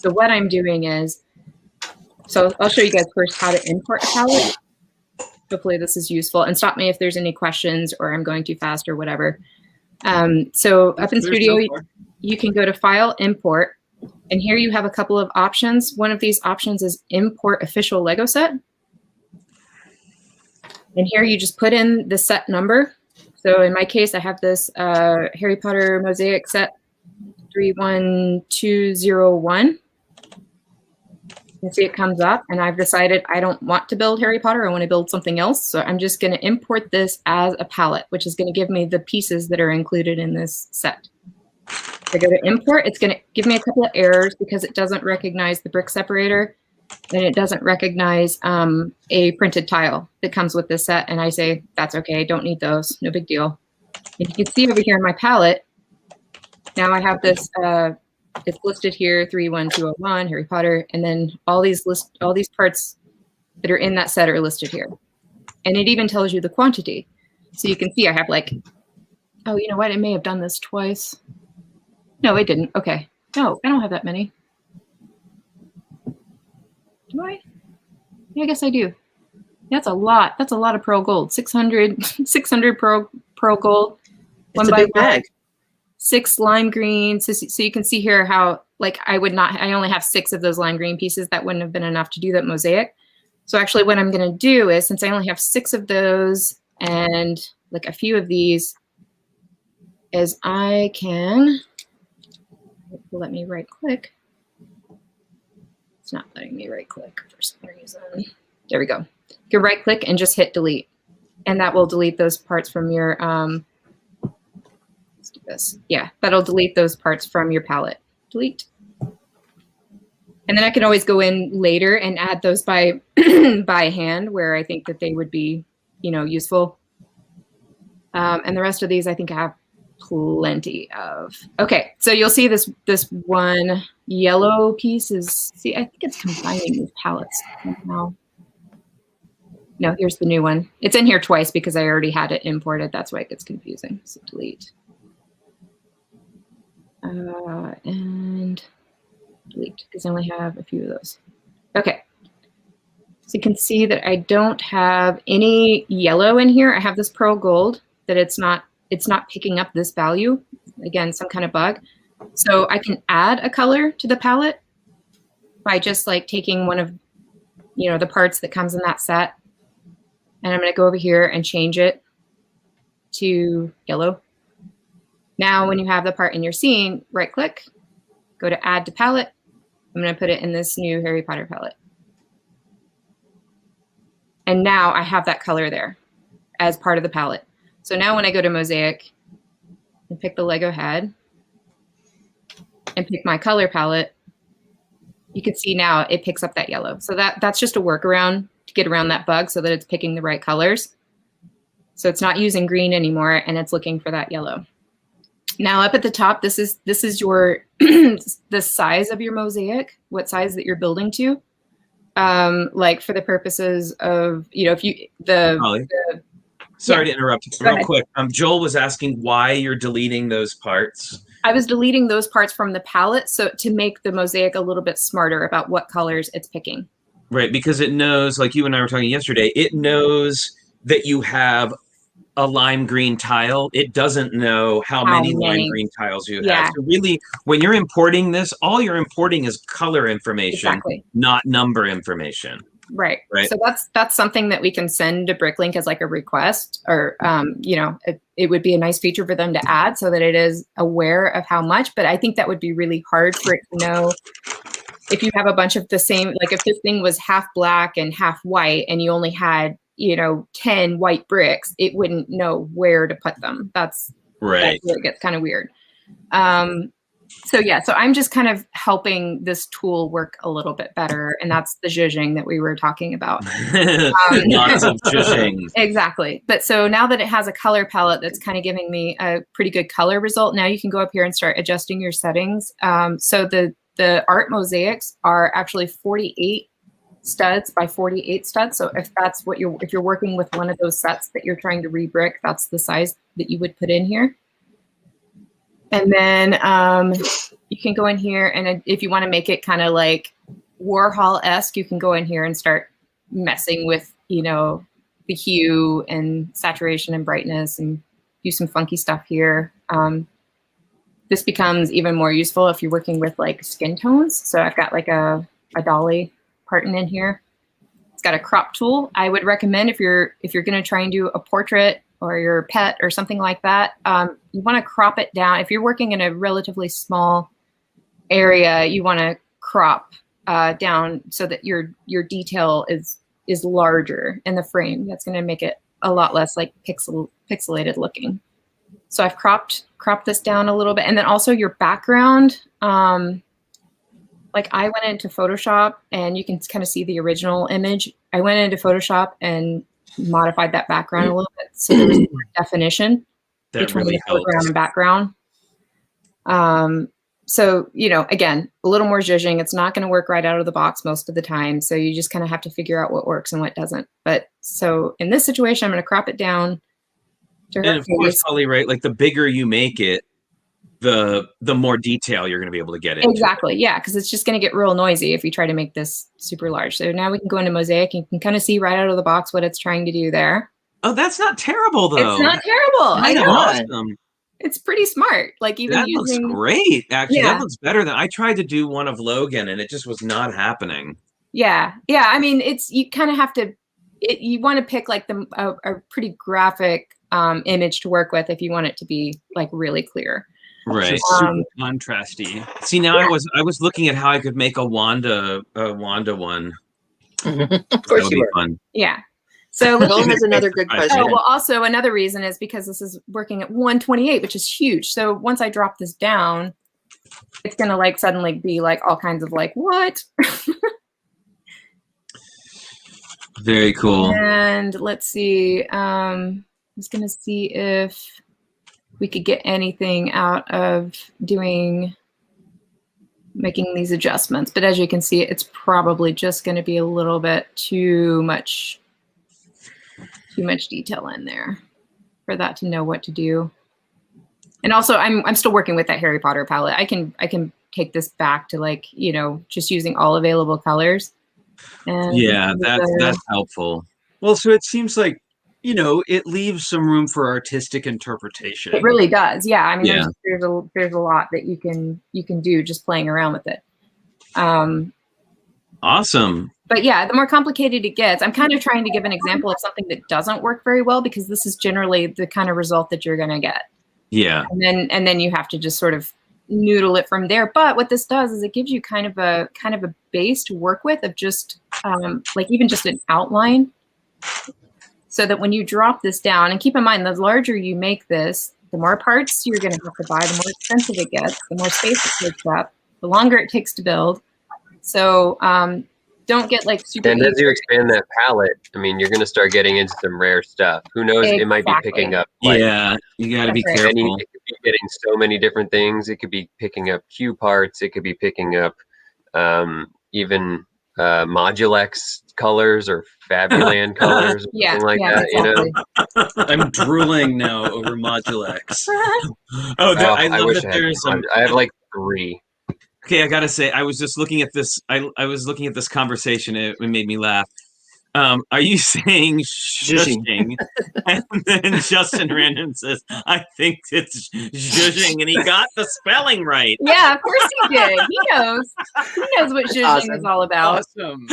So what I'm doing is, so I'll show you guys first how to import a palette. Hopefully this is useful, and stop me if there's any questions or I'm going too fast or whatever. So up in Studio, you can go to File, Import, and here you have a couple of options. One of these options is Import Official Lego Set. And here you just put in the set number. So in my case, I have this Harry Potter mosaic set 31201. You can see it comes up, and I've decided I don't want to build Harry Potter. I want to build something else. So I'm just going to import this as a palette, which is going to give me the pieces that are included in this set. If I go to import, it's going to give me a couple of errors because it doesn't recognize the brick separator, and it doesn't recognize a printed tile that comes with this set. And I say, that's okay, don't need those, no big deal. And you can see over here in my palette, now I have this, it's listed here, 31201, Harry Potter, and then all these parts that are in that set are listed here. And it even tells you the quantity. So you can see I have like, oh, you know what, it may have done this twice. No, it didn't. Okay. No, I don't have that many. Do I? Yeah, I guess I do. That's a lot. That's a lot of pearl gold. 600 pearl gold. It's a big bag. 6 lime green. So you can see here how, like, I only have 6 of those lime green pieces. That wouldn't have been enough to do that mosaic. So actually what I'm going to do is, since I only have 6 of those and like a few of these, is I can, let me right click. It's not letting me right click for some reason. There we go. You can right click and just hit delete. And that will delete those parts from your, let's do this. Yeah, that'll delete those parts from your palette. Delete. And then I can always go in later and add those by by hand where I think that they would be, useful. And the rest of these I think I have plenty of. Okay, so you'll see this one yellow piece is, see, I think it's combining these palettes somehow. No, here's the new one. It's in here twice because I already had it imported. That's why it gets confusing. So delete. And delete because I only have a few of those. Okay. So you can see that I don't have any yellow in here. I have this pearl gold that it's not picking up this value. Again, some kind of bug. So I can add a color to the palette by just like taking one of, the parts that comes in that set. And I'm going to go over here and change it to yellow. Now, when you have the part in your scene, right click, go to add to palette. I'm going to put it in this new Harry Potter palette. And now I have that color there as part of the palette. So now when I go to mosaic and pick the Lego head and pick my color palette, you can see now it picks up that yellow. So that's just a workaround to get around that bug so that it's picking the right colors. So it's not using green anymore and it's looking for that yellow. Now up at the top, this is your the size of your mosaic, what size that you're building to. Like for the purposes of, if you, sorry to interrupt real quick. Joel was asking why you're deleting those parts. I was deleting those parts from the palette so to make the mosaic a little bit smarter about what colors it's picking. Right, because it knows, like you and I were talking yesterday, it knows that you have a lime green tile. It doesn't know how many lime green tiles you have. So really, when you're importing this, all you're importing is color information, not number information. Right. So that's something that we can send to Bricklink as like a request, or it would be a nice feature for them to add so that it is aware of how much. But I think that would be really hard for it to know if you have a bunch of the same, like if this thing was half black and half white and you only had 10 white bricks, it wouldn't know where to put them. That's right. That's where it gets kind of weird. So I'm just kind of helping this tool work a little bit better. And that's the zhuzhing that we were talking about. Lots of zhuzhing. Exactly. But so now that it has a color palette that's kind of giving me a pretty good color result, now you can go up here and start adjusting your settings. So the art mosaics are actually 48 studs by 48 studs. So if that's what if you're working with one of those sets that you're trying to rebrick, that's the size that you would put in here. And then you can go in here, and if you want to make it kind of like Warhol-esque, you can go in here and start messing with, the hue and saturation and brightness and do some funky stuff here. This becomes even more useful if you're working with like skin tones. So I've got like a dolly part in here. It's got a crop tool. I would recommend if you're going to try and do a portrait or your pet or something like that, you want to crop it down. If you're working in a relatively small area, you want to crop down so that your detail is larger in the frame. That's going to make it a lot less like pixelated looking. So I've cropped this down a little bit, and then also your background. Like I went into Photoshop, and you can kind of see the original image. I went into Photoshop and modified that background a little bit so there was more definition between the foreground and background. So, again, a little more zhuzhing. It's not going to work right out of the box most of the time. So you just kind of have to figure out what works and what doesn't. But so in this situation, I'm going to crop it down to her face. And of course, Holly, right? Like the bigger you make it, the more detail you're going to be able to get into. Exactly. Yeah. Because it's just going to get real noisy if you try to make this super large. So now we can go into mosaic and you can kind of see right out of the box what it's trying to do there. Oh, that's not terrible though. It's not terrible. I know. Awesome. It's pretty smart. Like even that looks great. Actually, that looks better than I tried to do one of Logan and it just was not happening. Yeah. Yeah. I mean, you kind of have to, you want to pick like a pretty graphic image to work with if you want it to be like really clear. Right. Super contrasty. See, now I was looking at how I could make a Wanda one. Of course you were. Fun. Yeah. So Bill has another good question. Oh, well, also another reason is because this is working at 128, which is huge. So once I drop this down, it's gonna like suddenly be like all kinds of like what? Very cool. And let's see. I'm just gonna see if we could get anything out of making these adjustments. But as you can see, it's probably just going to be a little bit too much detail in there for that to know what to do. And also I'm still working with that Harry Potter palette. I can take this back to like, just using all available colors. And Yeah, that's helpful. Well, so it seems like, it leaves some room for artistic interpretation. it really does. Yeah. I mean, Yeah. there's a lot that you can do just playing around with it. Awesome. But yeah, the more complicated it gets, I'm kind of trying to give an example of something that doesn't work very well, because this is generally the kind of result that you're going to get. Yeah. And then you have to just sort of noodle it from there. But what this does is it gives you kind of a base to work with of just like even just an outline, so that when you drop this down, and keep in mind, the larger you make this, the more parts you're going to have to buy, the more expensive it gets, the more space it takes up, the longer it takes to build. So don't get like super. And as you expand that palette, I mean, you're going to start getting into some rare stuff. Who knows? It might be picking up. Like, yeah, you got to be That's right. careful. it could be getting so many different things. It could be picking up Q parts. It could be picking up even Modulex colors or Fabuland colors, or Yeah, something like yeah, that. exactly. I'm drooling now over Modulex. I love wish that I had there's one. I have like 3. Okay, I gotta say, I was just looking at this. I was looking at this conversation. It made me laugh. Are you saying shushing? And then Justin Random says, "I think it's zhushing," and he got the spelling right. Yeah, of course he did. He knows. He knows what zhuzhing is all about. Awesome.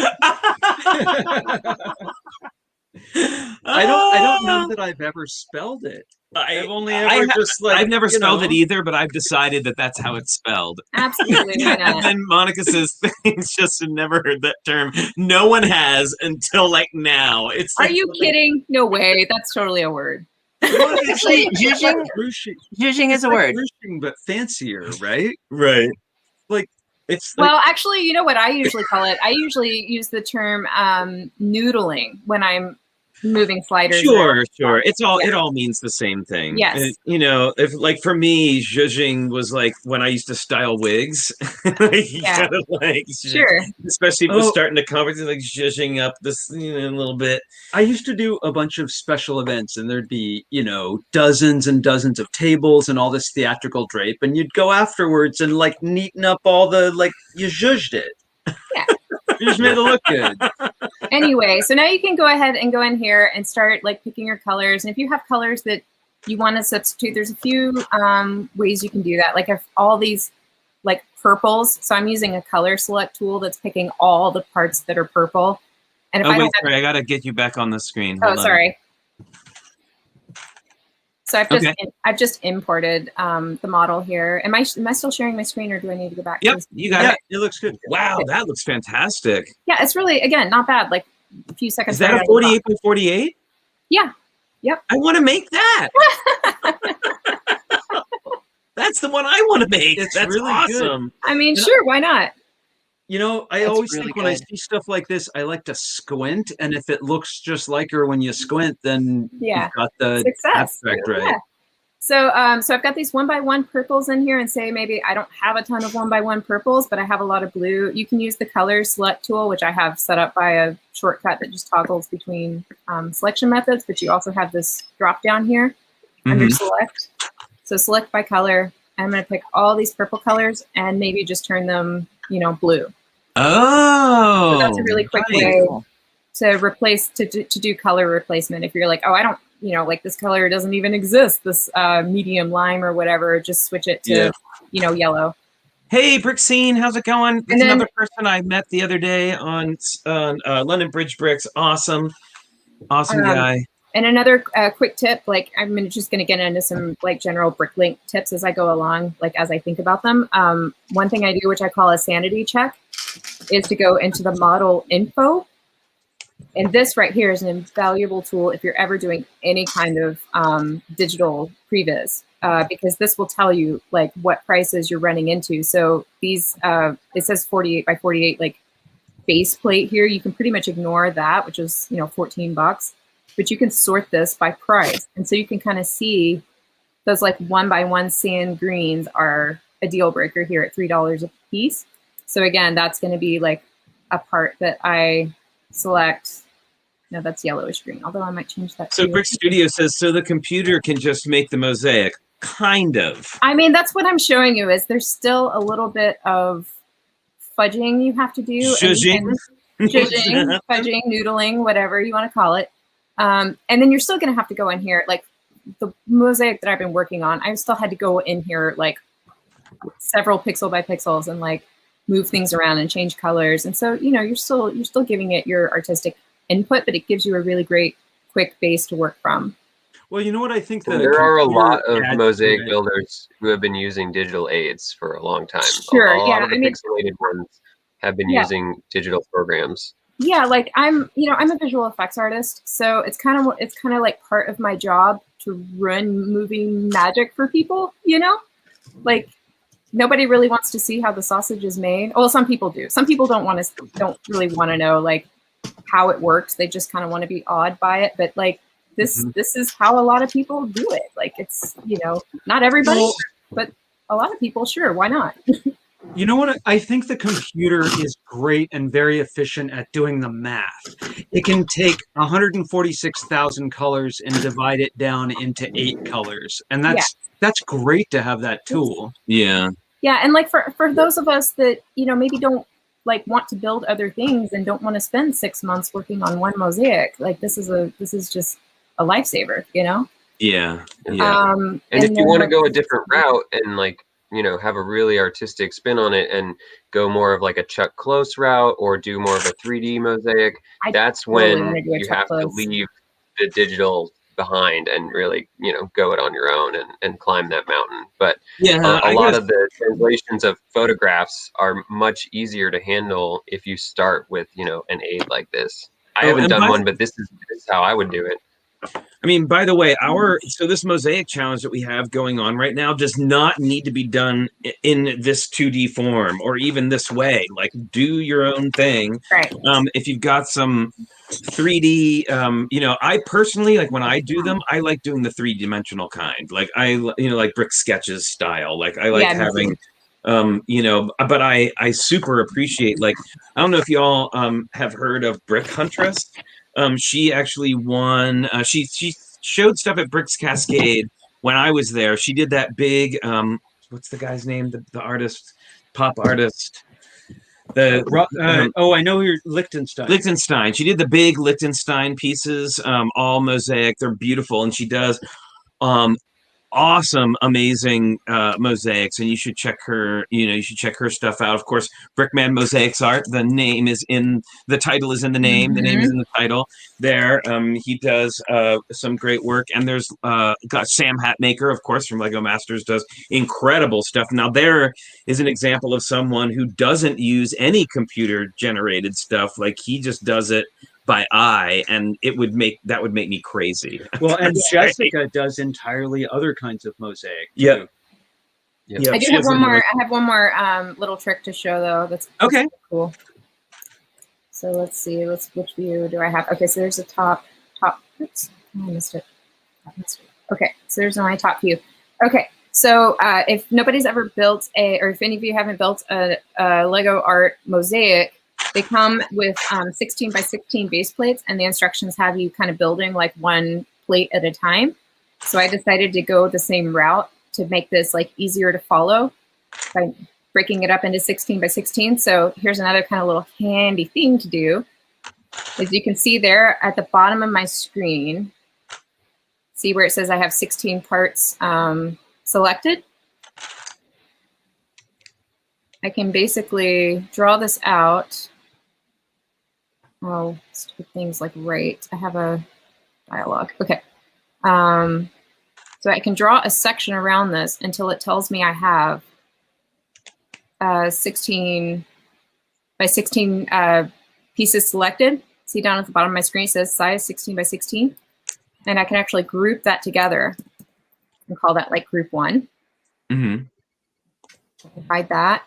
I don't know that I've ever spelled it. I've only ever I've never spelled it either, but I've decided that that's how it's spelled. Absolutely, why And not? then Monica says, "Thanks, Justin. Never heard that term. No one has until like now." It's Are like, you kidding? No way. That's totally a word. Actually, zhuzhing is a word. Ruching, but fancier, right? right? It's like, Well, actually, you know what I usually call it? I usually use the term noodling when I'm moving sliders. Sure. It all means the same thing. Yes. And, if like for me, zhuzhing was like when I used to style wigs. Yeah. Kind of like Sure. especially if it was starting to cover, like zhuzhing up this a little bit. I used to do a bunch of special events, and there'd be, dozens and dozens of tables and all this theatrical drape, and you'd go afterwards and like neaten up all the, like, you zhuzhed it. Yeah. You just made it look good. Anyway, so now you can go ahead and go in here and start like picking your colors. And if you have colors that you want to substitute, there's a few ways you can do that. Like if all these like purples, so I'm using a color select tool that's picking all the parts that are purple. And if Sorry, I gotta get you back on the screen. Hold on. sorry. So I've just imported the model here. Am I still sharing my screen, or do I need to go back? Yep, to this? you got Yeah, it. it looks good. Wow, that looks fantastic. Yeah, it's really, again, not bad. Like a few seconds. Is that a 48 by 48? Yeah. Yep. I want to make that. That's the one I want to make. It's That's really good. awesome. I mean, sure, why not? I That's always really think when I good. see stuff like this, I like to squint, and if it looks just like her when you squint, then Yeah. you've got the Success. abstract right. Yeah. So I've got these 1x1 purples in here, and say maybe I don't have a ton of 1x1 purples, but I have a lot of blue. You can use the color select tool, which I have set up by a shortcut that just toggles between selection methods, but you also have this drop down here under select. So select by color. I'm going to pick all these purple colors and maybe just turn them, blue. Oh, So that's a really quick way to replace, to do color replacement. If you're like, oh, I don't, like this color doesn't even exist, this medium lime or whatever, just switch it to, yellow. Hey, Brickscene, how's it going? It's And then- another person I met the other day on London Bridge Bricks. Awesome guy. And another quick tip, like I'm just going to get into some like general Bricklink tips as I go along, like as I think about them. One thing I do, which I call a sanity check, is to go into the model info. And this right here is an invaluable tool if you're ever doing any kind of digital previs, because this will tell you like what prices you're running into. So these, it says 48 by 48, like base plate here. You can pretty much ignore that, which is, $14. But you can sort this by price. And so you can kind of see those like 1x1 sand greens are a deal breaker here at $3 a piece. So again, that's going to be like a part that I select. No, that's yellowish green, although I might change that. So too. Brick Studio says, so the computer can just make the mosaic. Kind of. I mean, that's what I'm showing you is there's still a little bit of fudging you have to do. Zhuzhing? zhuzhing, fudging, noodling, whatever you want to call it. And then you're still going to have to go in here, like the mosaic that I've been working on. I still had to go in here like several pixel by pixels and like move things around and change colors. And so, you know, you're still giving it your artistic input, but it gives you a really great quick base to work from. Well, you know what I think there are a lot of mosaic builders who have been using digital aids for a long time. Sure, a lot of the pixelated ones have been using digital programs. Yeah, like I'm a visual effects artist, so it's kind of like part of my job to run moving magic for people. You know, like nobody really wants to see how the sausage is made. Well, some people do. Some people don't really want to know like how it works. They just kind of want to be awed by it. But like this is how a lot of people do it. Like it's, you know, not everybody, but a lot of people, sure, why not? You know what? I think the computer is great and very efficient at doing the math. It can take 146,000 colors and divide it down into 8 colors. And that's great to have that tool. Yeah. Yeah, and like for those of us that, you know, maybe don't like want to build other things and don't want to spend 6 months working on one mosaic, like this is just a lifesaver, you know? Yeah. And if you want to go a different route and like, you know, have a really artistic spin on it and go more of like a Chuck Close route or do more of a 3D mosaic, that's when you have to leave the digital behind and really, you know, go it on your own and climb that mountain. But a lot of the translations of photographs are much easier to handle if you start with, you know, an aid like this. I haven't done one, but this is how I would do it. I mean, by the way, this mosaic challenge that we have going on right now does not need to be done in this 2D form or even this way. Like, do your own thing. Right. If you've got some 3D, you know, I personally, like when I do them, I like doing the 3-dimensional kind. Like like brick sketches style. Like I like having, you know, but I super appreciate, like, I don't know if y'all have heard of Brick Huntress. She actually won. She showed stuff at Bricks Cascade when I was there. She did that big. What's the guy's name? The artist, pop artist. I know you're Lichtenstein. Lichtenstein. She did the big Lichtenstein pieces, all mosaic. They're beautiful, and she does awesome, amazing mosaics, and you should check her. You know, you should check her stuff out. Of course, Brickman Mosaics Art. The name is in the title. Is in the name. The name is in the title. There, he does some great work, and there's got Sam Hatmaker, of course, from Lego Masters, does incredible stuff. Now, there is an example of someone who doesn't use any computer generated stuff. Like he just does it by eye, and that would make me crazy. Well, and Jessica does entirely other kinds of mosaic. Yeah. I do have one more. I have one more little trick to show though. That's okay. Cool. So let's see. Which view do I have? Okay, so there's a top. Oops, I missed it. Okay, so there's my top view. Okay, so if nobody's ever built or if any of you haven't built a Lego art mosaic, they come with 16 by 16 base plates, and the instructions have you kind of building like one plate at a time. So I decided to go the same route to make this like easier to follow by breaking it up into 16 by 16. So here's another kind of little handy thing to do. As you can see there at the bottom of my screen, see where it says I have 16 parts selected? I can basically draw this out. Oh, stupid things like right. I have a dialogue. Okay. So I can draw a section around this until it tells me I have 16 by 16 pieces selected. See down at the bottom of my screen, it says size 16 by 16. And I can actually group that together and call that like group 1. Mm-hmm. Hide that.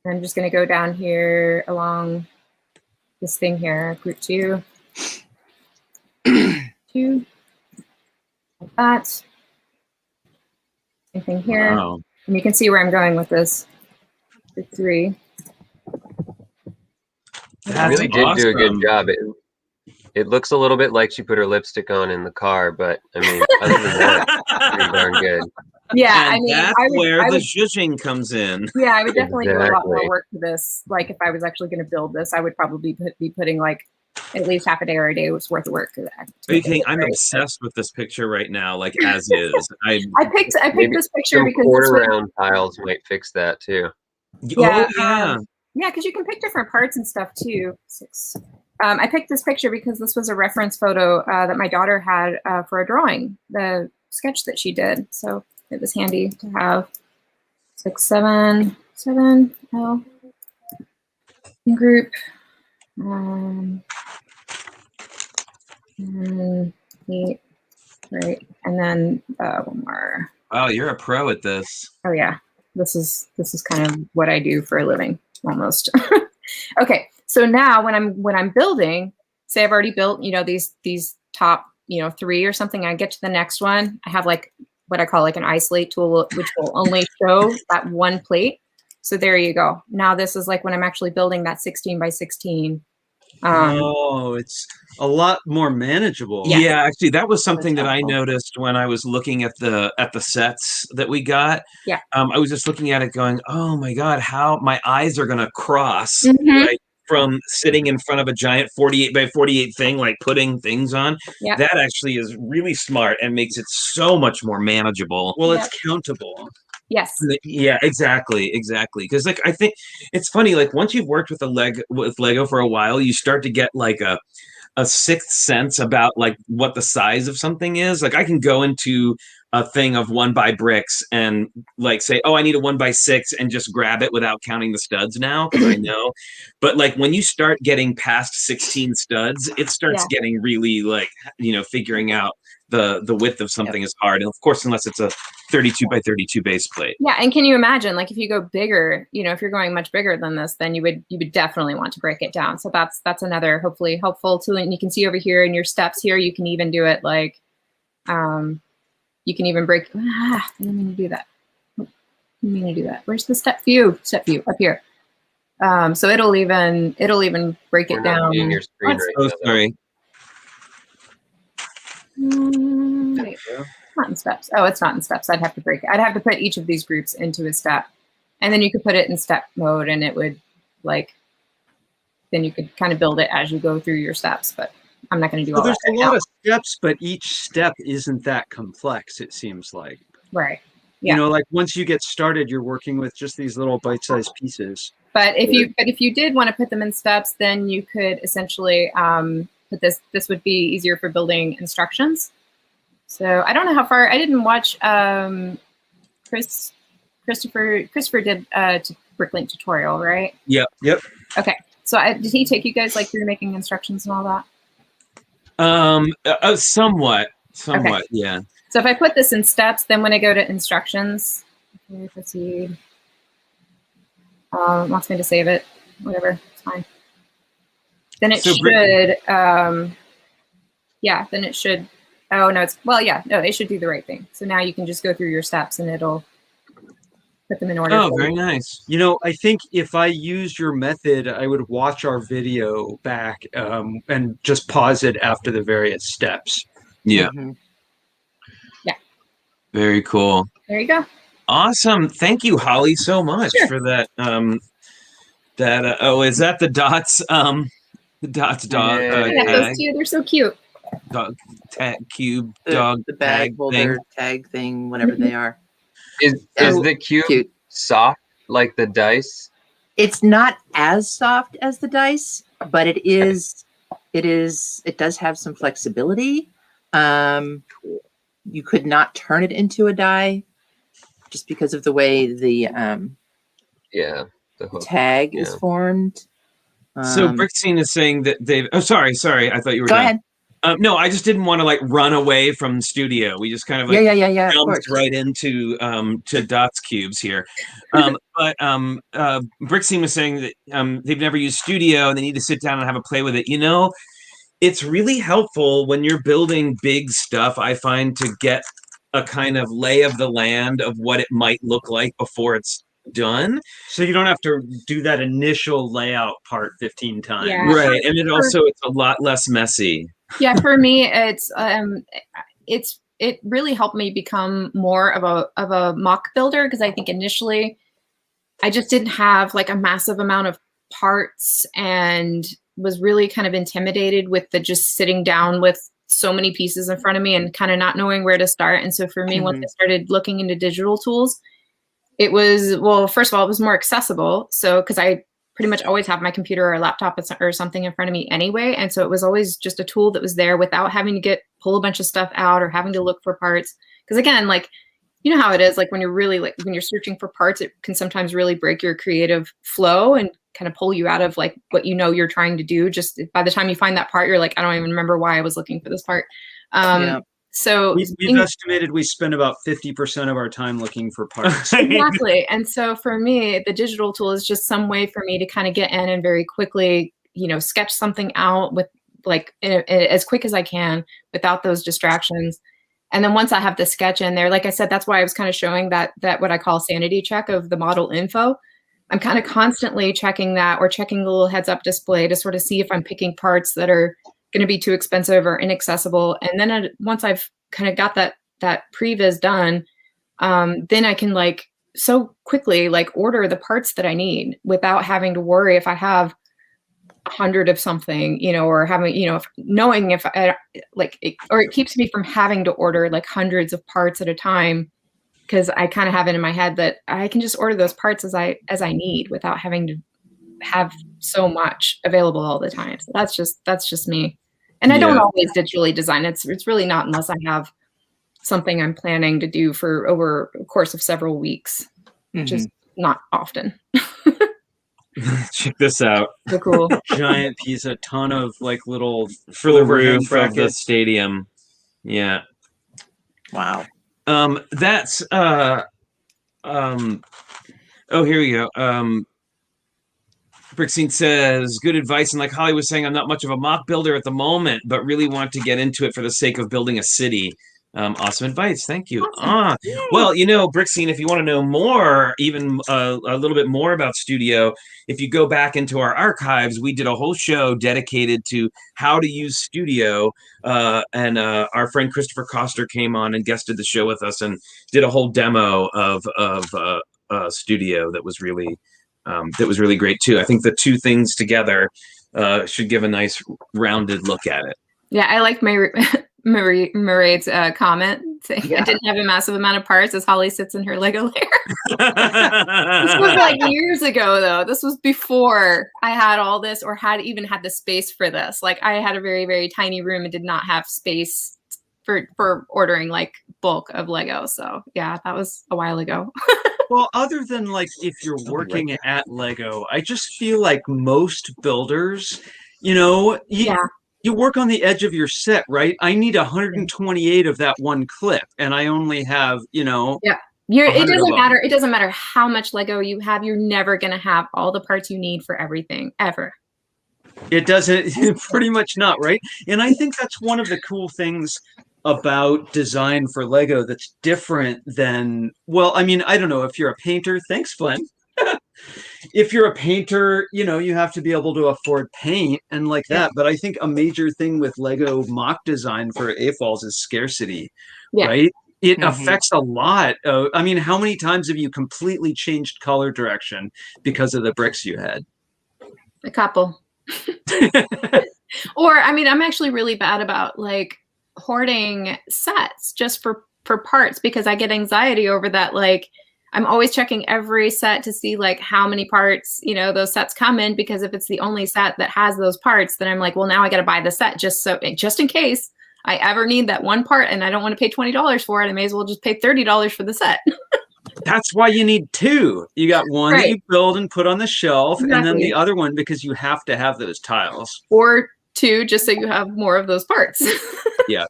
I'm just going to go down here along this thing here, group 2. 2. Like that. Same thing here. Wow. And you can see where I'm going with this. Group 3. She really did do a good job. It looks a little bit like she put her lipstick on in the car, but I mean, other than that, pretty darn good. Yeah, And that's I where the would, zhuzhing comes in. yeah, I would definitely do a lot Exactly. more work to this. Like if I was actually going to build this, I would probably be putting like at least half a day or a day worth of work to that. Are you kidding? I'm obsessed with this picture right now, like as is. I picked Maybe this picture some because quarter round tiles might fix that too. Oh yeah. Yeah, because you can pick different parts and stuff too. I picked this picture because this was a reference photo that my daughter had for a drawing, the sketch that she did. So it was handy to have 6, 7, 7 L group. And 8, right, and then one more. Wow, you're a pro at this. Oh yeah, this is kind of what I do for a living, almost. Okay, so now when I'm building, say I've already built, these top, 3 or something. I get to the next one. I have like what I call like an isolate tool, which will only show that one plate. So there you go. Now this is like when I'm actually building that 16 by 16. It's a lot more manageable. Yeah, actually, that was something That's that I helpful. noticed when I was looking at the sets that we got. Yeah. I was just looking at it, going, "Oh my God, how my eyes are gonna cross Mhm. like from sitting in front of a giant 48 by 48 thing, like putting things on." Yeah. That actually is really smart and makes it so much more manageable. Well, Yeah. it's countable. Yes. Yeah, exactly. Because like I think it's funny, like once you've worked with Lego for a while, you start to get like a sixth sense about like what the size of something is. Like I can go into a thing of 1x bricks and like say, oh, I need a 1x6 and just grab it without counting the studs now because I know. But like when you start getting past 16 studs, it starts getting really like, figuring out the width of something is hard. And of course, unless it's a 32 by 32 base plate. Yeah, and can you imagine, like, if you go bigger, if you're going much bigger than this, then you would definitely want to break it down. So that's another hopefully helpful tool. And you can see over here in your steps here, you can even do it like, you can even break. I didn't mean to do that. I didn't mean to do that. Where's the step view? Step view up here. So it'll even break it down. Your screen right Oh, now, sorry. Wait, not in steps. Oh, it's not in steps. I'd have to break it. I'd have to put each of these groups into a step, and then you could put it in step mode, and it would then you could kind of build it as you go through your steps. But I'm not going to do all that. There's a lot of steps, but each step isn't that complex. It seems like. Right. Yeah. Like once you get started, you're working with just these little bite-sized pieces. But if you did want to put them in steps, then you could essentially put this would be easier for building instructions. So I don't know how far. I didn't watch Christopher did Bricklink tutorial, right? Yep. Okay. So did he take you guys through making instructions and all that? Somewhat, Okay. yeah. So if I put this in steps, then when I go to instructions, okay, proceed. Wants me to save it. Whatever, it's fine. Then it should. Then it should. Oh no, it should do the right thing. So now you can just go through your steps and it'll put them in order. Oh, very nice. I think if I used your method, I would watch our video back and just pause it after the various steps. Yeah. Mhm. Yeah. Very cool. There you go. Awesome. Thank you, Holly, so much Sure. for that. Is that the dots? The dots dog. Yeah, those two, they're so cute. Dog tag cube The, dog the bag tag holder thing. tag thing, whatever they are. Is So the cube cute. soft like the dice? It's not as soft as the dice, but it does have some flexibility. You could not turn it into a die just because of the way the The hook. tag is Yeah. formed. So Brickscene is saying that they've. Oh, sorry. I thought you were. Go done. ahead. No, I just didn't want to run away from studio. We just kind of Yeah. Of jumped course. right into to dots cubes here. But Brickscene was saying that they've never used studio and they need to sit down and have a play with it. It's really helpful when you're building big stuff, I find, to get a kind of lay of the land of what it might look like before it's done. So you don't have to do that initial layout part 15 times. Yeah. Right. And it's a lot less messy. Yeah, for me, it's it really helped me become more of a mock builder, because I think initially I just didn't have like a massive amount of parts and was really kind of intimidated with the just sitting down with so many pieces in front of me and kind of not knowing where to start. And so for me, once I started looking into digital tools, it was, well, first of all, it was more accessible. So, because I pretty much always have my computer or laptop or something in front of me anyway. And so it was always just a tool that was there without having to pull a bunch of stuff out or having to look for parts. Because again, like, you know how it is, like when you're really like, when you're searching for parts, it can sometimes really break your creative flow and kind of pull you out of like what you know you're trying to do. Just by the time you find that part, you're like, I don't even remember why I was looking for this part. So we've estimated we spend about 50% of our time looking for parts. Exactly. And so for me, the digital tool is just some way for me to kind of get in and very quickly, you know, sketch something out with like as quick as I can without those distractions. And then once I have the sketch in there, like I said, that's why I was kind of showing that what I call sanity check of the model info. I'm kind of constantly checking that, or checking the little heads up display to sort of see if I'm picking parts that are going to be too expensive or inaccessible. And then once I've kind of got that previs done, then I can like so quickly like order the parts that I need without having to worry if I have 100 of something, you know, or having, you know, knowing if I like it, or it keeps me from having to order like hundreds of parts at a time, because I kind of have it in my head that I can just order those parts as I need without having to have so much available all the time. So that's just me. And I don't always digitally design. It's really not unless I have something I'm planning to do for over a course of several weeks, which is not often. Check this out. So cool. Giant piece, a ton of like little For the roof brackets. of the stadium. Yeah. Wow. That's oh, here we go. Brixine says, good advice. And like Holly was saying, I'm not much of a mock builder at the moment, but really want to get into it for the sake of building a city. Awesome advice. Thank you. Awesome. Well, you know, Brixine, if you want to know more, even a little bit more about Studio, if you go back into our archives, we did a whole show dedicated to how to use Studio. And our friend Christopher Koster came on and guested the show with us and did a whole demo of Studio that was really great too. I think the two things together should give a nice rounded look at it. Yeah, I like Mairead's comment saying I didn't have a massive amount of parts as Holly sits in her Lego lair. This was like years ago, though. This was before I had all this or had even had the space for this. Like I had a very, very tiny room and did not have space for ordering like bulk of Lego. So yeah, that was a while ago. Well, other than like if you're working at Lego, I just feel like most builders, you know, you work on the edge of your set, right? I need 128 of that one clip, and I only have, you know. Yeah, it doesn't matter. It doesn't matter how much Lego you have. You're never going to have all the parts you need for everything ever. It doesn't, pretty much not, right? And I think that's one of the cool things about design for Lego that's different than, well, I mean, I don't know if you're a painter. Thanks, Flynn. If you're a painter, you know, you have to be able to afford paint and like that. But I think a major thing with Lego mock design for AFOLs is scarcity, right? It affects a lot. I mean, how many times have you completely changed color direction because of the bricks you had? A couple. Or, I mean, I'm actually really bad about like hoarding sets just for parts because I get anxiety over that. Like, I'm always checking every set to see like how many parts, you know, those sets come in, because if it's the only set that has those parts, then I'm like, well, now I got to buy the set just in case I ever need that one part and I don't want to pay $20 for it. I may as well just pay $30 for the set. That's why you need two. You got one that you build and put on the shelf, and then the other one because you have to have those tiles. Or two, just so you have more of those parts. Yeah.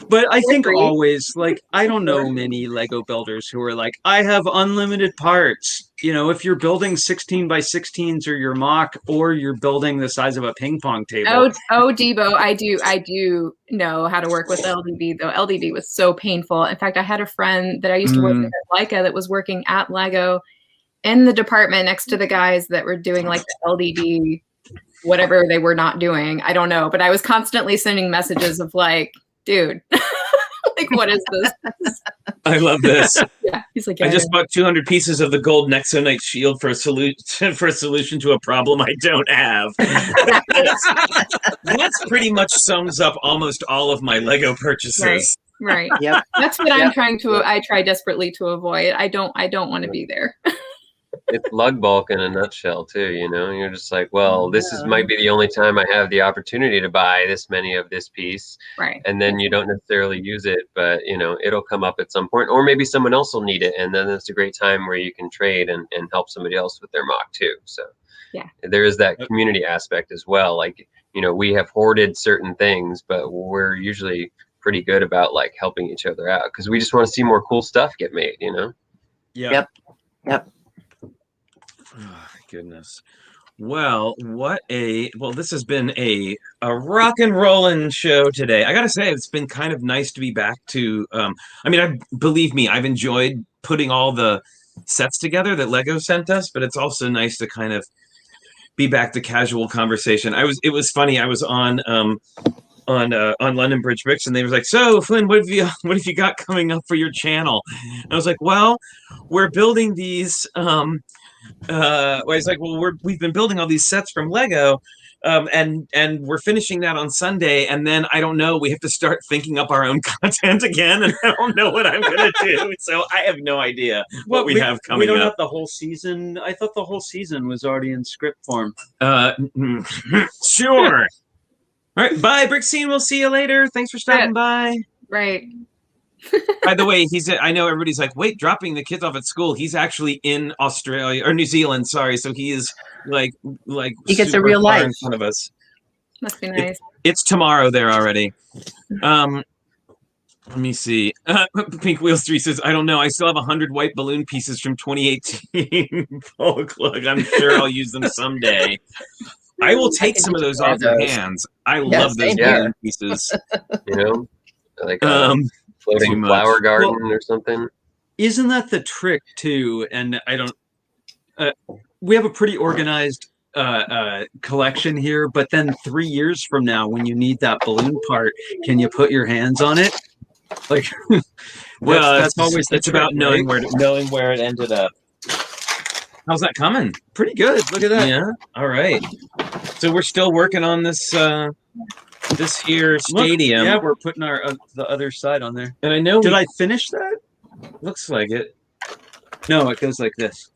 But I think always, like, I don't know many Lego builders who are like, I have unlimited parts. You know, if you're building 16 by 16s or your mock, or you're building the size of a ping pong table. Oh, Debo, I do know how to work with LDB, though. LDB was so painful. In fact, I had a friend that I used to work with at Leica that was working at Lego in the department next to the guys that were doing like the LDB, whatever they were not doing. I don't know. But I was constantly sending messages of like, dude, like, what is this? I love this. Yeah, he's like, I just bought 200 pieces of the gold Nexonite shield for a solution to a problem I don't have. That's pretty much sums up almost all of my Lego purchases. Right. Yep. That's what I'm trying to. I try desperately to avoid. I don't want to be there. It's lug bulk in a nutshell too, you know. You're just like, well, this might be the only time I have the opportunity to buy this many of this piece, Right. and then you don't necessarily use it, but you know it'll come up at some point, or maybe someone else will need it, and then it's a great time where you can trade and help somebody else with their mock too. So yeah, there is that community aspect as well. Like, you know, we have hoarded certain things, but we're usually pretty good about like helping each other out because we just want to see more cool stuff get made, you know. Yep. Oh, goodness. Well, this has been a rock and rollin' show today. I gotta say, it's been kind of nice to be back to. Believe me, I've enjoyed putting all the sets together that Lego sent us, but it's also nice to kind of be back to casual conversation. It was funny. I was on London Bridge Bricks, and they was like, "So, Flynn, what have you got coming up for your channel?" And I was like, "Well, we're building these." He's like, "Well, we've been building all these sets from Lego, and we're finishing that on Sunday, and then I don't know. We have to start thinking up our own content again, and I don't know what I'm gonna do. So I have no idea what we have coming We don't up. have the whole season. I thought the whole season was already in script form. Sure." All right, bye, Brickscene. We'll see you later. Thanks for stopping by. right. By the way, I know everybody's like, wait, dropping the kids off at school. He's actually in Australia or New Zealand. Sorry, so he is like He gets a super real far life in front of us. Must be nice. It's tomorrow there already. Let me see. Pink Wheels 3 says, I don't know. I still have 100 white balloon pieces from 2018. Pull plug. I'm sure I'll use them someday. I will take some of those off your hands. I love those same balloon pieces. You know, like too floating much. flower garden or something. Isn't that the trick too? And I don't. We have a pretty organized collection here, but then 3 years from now, when you need that balloon part, can you put your hands on it? Like, Well, that's always the it's about trick, knowing right? where it ended up. How's that coming? Pretty good. Look at that. Yeah. All right. So we're still working on this this here Look, stadium. yeah, we're putting our the other side on there. And I know Did I finish that? looks like it. No, it goes like this.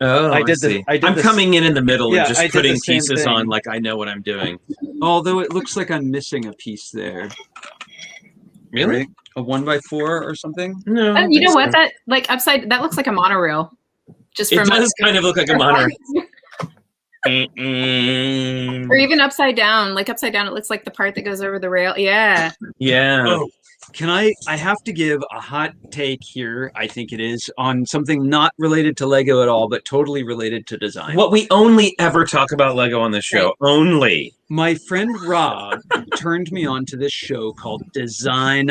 Oh, I did see. I did I'm this- coming in the middle Yeah, and I just did putting the same pieces thing. on like I know what I'm doing. Although it looks like I'm missing a piece there. Really? Right? A 1x4 or something? No. I don't You know think what? so. That looks like a monorail. Just It from does kind of look like a monorail. or even upside down. Like upside down, it looks like the part that goes over the rail. Yeah. Yeah. Oh, can I have to give a hot take here, I think it is, on something not related to Lego at all, but totally related to design. What we only ever talk about Lego on this show. Only. My friend Rob turned me on to this show called Design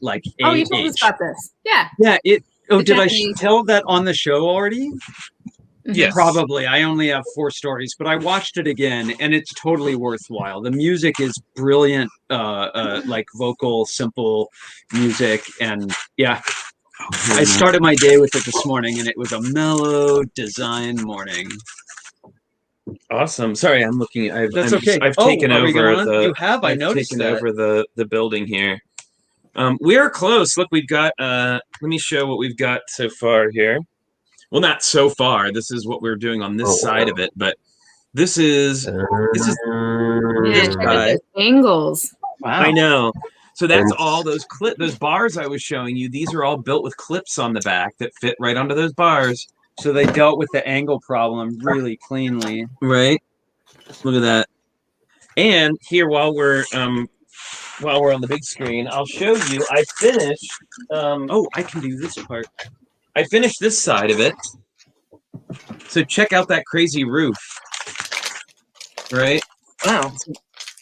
like Oh, you told us AH. about this. Yeah. Yeah, The did I Japanese. tell that on the show already? Yes. Probably. I only have 4 stories, but I watched it again and it's totally worthwhile. The music is brilliant, like vocal, simple music. And yeah, I started my day with it this morning and it was a mellow design morning. Awesome. Sorry, I'm looking. That's okay. I've Oh, taken are we over going on? the. You have? I I've noticed taken that. over the building here. We are close. Look, we've got. Let me show what we've got so far here. Well, not so far. This is what we're doing on this side of it, but this is Yeah, this check out side. those angles. Wow. I know. So that's And- all those those bars I was showing you. These are all built with clips on the back that fit right onto those bars. So they dealt with the angle problem really cleanly. Right. Look at that. And here, while we're on the big screen, I'll show you. I finished. Oh, I can do this part. I finished this side of it. So check out that crazy roof. Right. Wow.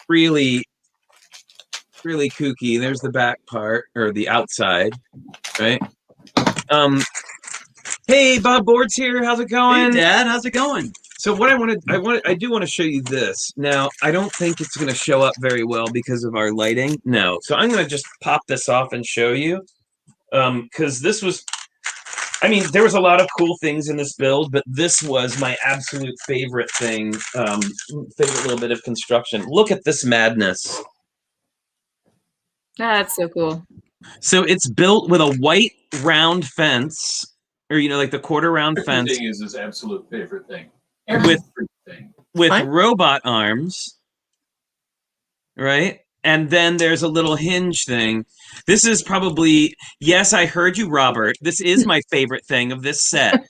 Really kooky. There's the back part or the outside. Right. Hey, Bob Board's here. How's it going? Hey, Dad, how's it going? So what I do want to show you this. Now, I don't think it's going to show up very well because of our lighting. No. So I'm going to just pop this off and show you. Because this was, I mean, there was a lot of cool things in this build, but this was my absolute favorite thing, favorite little bit of construction. Look at this madness. That's so cool. So it's built with a white round fence, or, you know, like the quarter round fence. Everything is his absolute favorite thing. With Everything. robot arms, right? And then there's a little hinge thing. This is probably, yes, I heard you, Robert. This is my favorite thing of this set.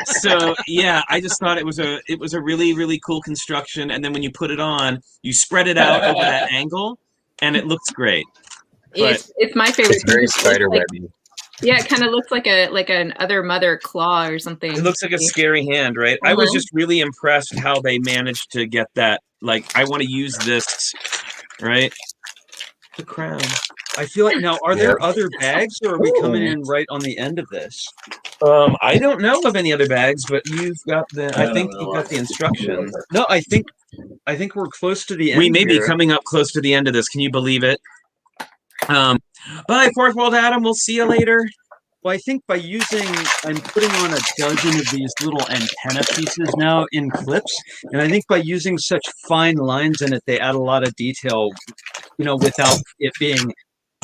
So yeah, I just thought it was a really, really cool construction. And then when you put it on, you spread it out over that angle, and it looks great. It's my favorite. It's very spiderwebby. Yeah, it kind of looks like an other mother claw or something. It looks like a scary hand, right? I was just really impressed how they managed to get that. Like, I want to use this, right? The crown. I feel like now, are there other bags, or are we coming in right on the end of this? I don't know of any other bags, but you've got the. I think you've got the instructions. No, I think we're close to the end. We may be here. coming up close to the end of this. Can you believe it? Bye, Fourth World Adam. We'll see you later. Well, I think I'm putting on a dozen of these little antenna pieces now in clips, and I think by using such fine lines in it, they add a lot of detail, you know, without it being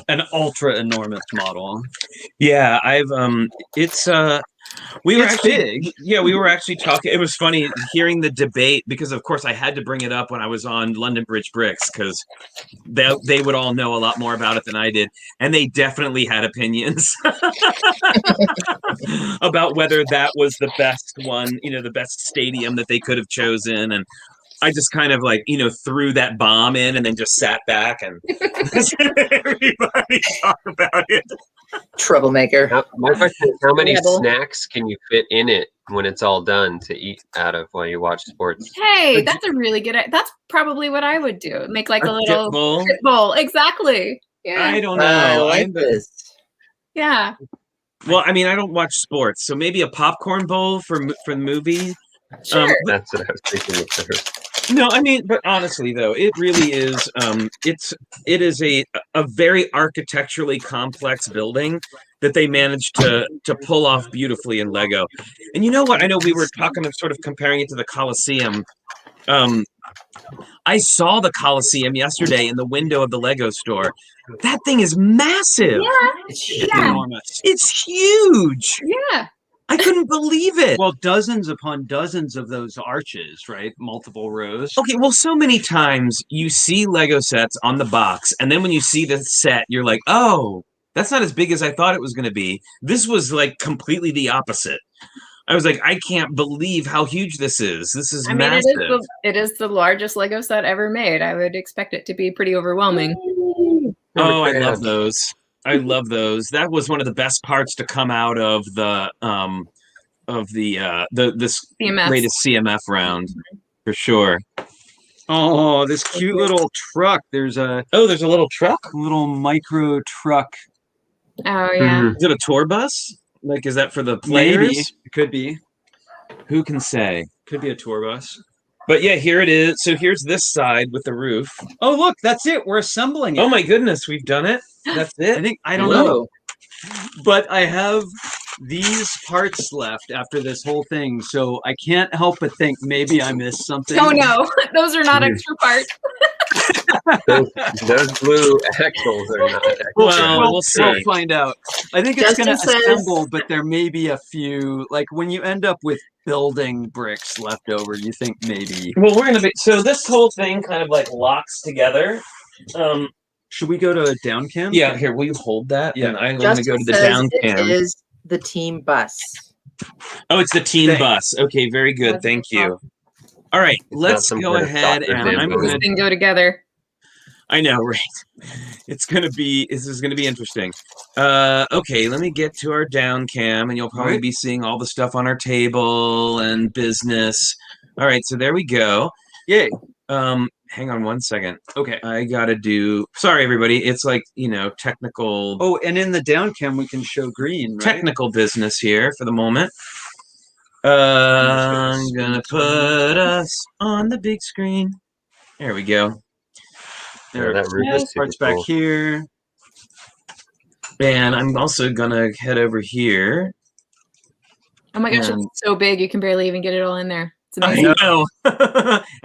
an ultra enormous model. Yeah, we were It's actually big. Yeah, we were actually talking. It was funny hearing the debate because, of course, I had to bring it up when I was on London Bridge Bricks because they would all know a lot more about it than I did, and they definitely had opinions about whether that was the best one, you know, the best stadium that they could have chosen. And I just kind of like, you know, threw that bomb in and then just sat back and listened to everybody talk about it. Troublemaker. My question is, how many Rebel. snacks can you fit in it when it's all done to eat out of while you watch sports? Hey, that's a really good. That's probably what I would do. Make like a little dip bowl. dip bowl. Exactly. Yeah. I don't know. I like this. Yeah. Well, I mean, I don't watch sports, so maybe a popcorn bowl for the movie. Sure. That's what I was thinking at first. No, I mean, but honestly, though, it really is. It is a very architecturally complex building that they managed to pull off beautifully in Lego. And you know what? I know we were talking of sort of comparing it to the Coliseum. I saw the Coliseum yesterday in the window of the Lego store. That thing is massive. Yeah. It's Yeah. enormous. It's huge. Yeah. I couldn't believe it. Well, dozens upon dozens of those arches, right? Multiple rows. Okay, well, so many times you see Lego sets on the box, and then when you see the set, you're like, oh, that's not as big as I thought it was going to be. This was like completely the opposite. I was like, I can't believe how huge this is. This is massive. It is the largest Lego set ever made. I would expect it to be pretty overwhelming. Oh, I love those. I love those. That was one of the best parts to come out of this CMF. latest CMF round, for sure. Oh, this cute little truck. There's a There's a little truck. little micro truck. Oh yeah. Is it a tour bus? Like, is that for the players? Maybe. It could be. Who can say? Could be a tour bus. But yeah, here it is. So here's this side with the roof. Oh, look, that's it. We're assembling it. Oh my goodness, we've done it. That's it. I don't know. But I have these parts left after this whole thing, so I can't help but think maybe I missed something. Oh no, those are not extra parts. Those blue axles are not. Well, we'll see. We'll find out. I think it's going to Justin says- assemble, but there may be a few. Like when you end up with building bricks left over, you think maybe. Well, we're gonna be so this whole thing kind of like locks together. Should we go to a down cam? Yeah, here, will you hold that? Yeah. And I'm gonna go to the says down it cam. is the team bus. Oh, it's the team Thanks. bus. Okay, very good. That's Thank you. All right, It's let's not some go kind of ahead Dr. and Bamboo. I'm gonna. These things go together. I know, right? This is gonna be interesting. Okay, let me get to our down cam, and you'll probably Right. be seeing all the stuff on our table and business. All right, so there we go. Yay. Hang on one second. Okay, I gotta do. Sorry, everybody. It's like, you know, technical. Oh, and in the down cam, we can show green, right? Technical business here for the moment. I'm gonna put us on the big screen. There we go. Yeah, that roof This is super part's back cool. here. And I'm also gonna head over here. Oh my gosh, And- it's so big you can barely even get it all in there. It's I amazing. know.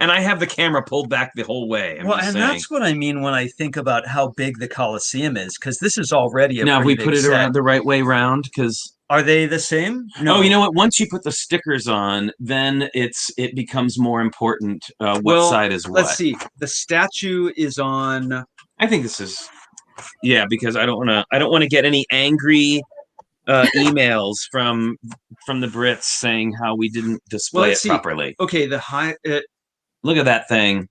And I have the camera pulled back the whole way. I'm Well, just and saying. that's what I mean when I think about how big the Coliseum is, because this is already a Now, if we pretty put big it around set. the right way round, because Are they the same? oh, you know what? Once you put the stickers on, then it becomes more important what Well, side is what. Let's see. The statue is on. I think this is because I don't want to get any angry emails from the Brits saying how we didn't display let's it see. properly. Okay, the high. Look at that thing.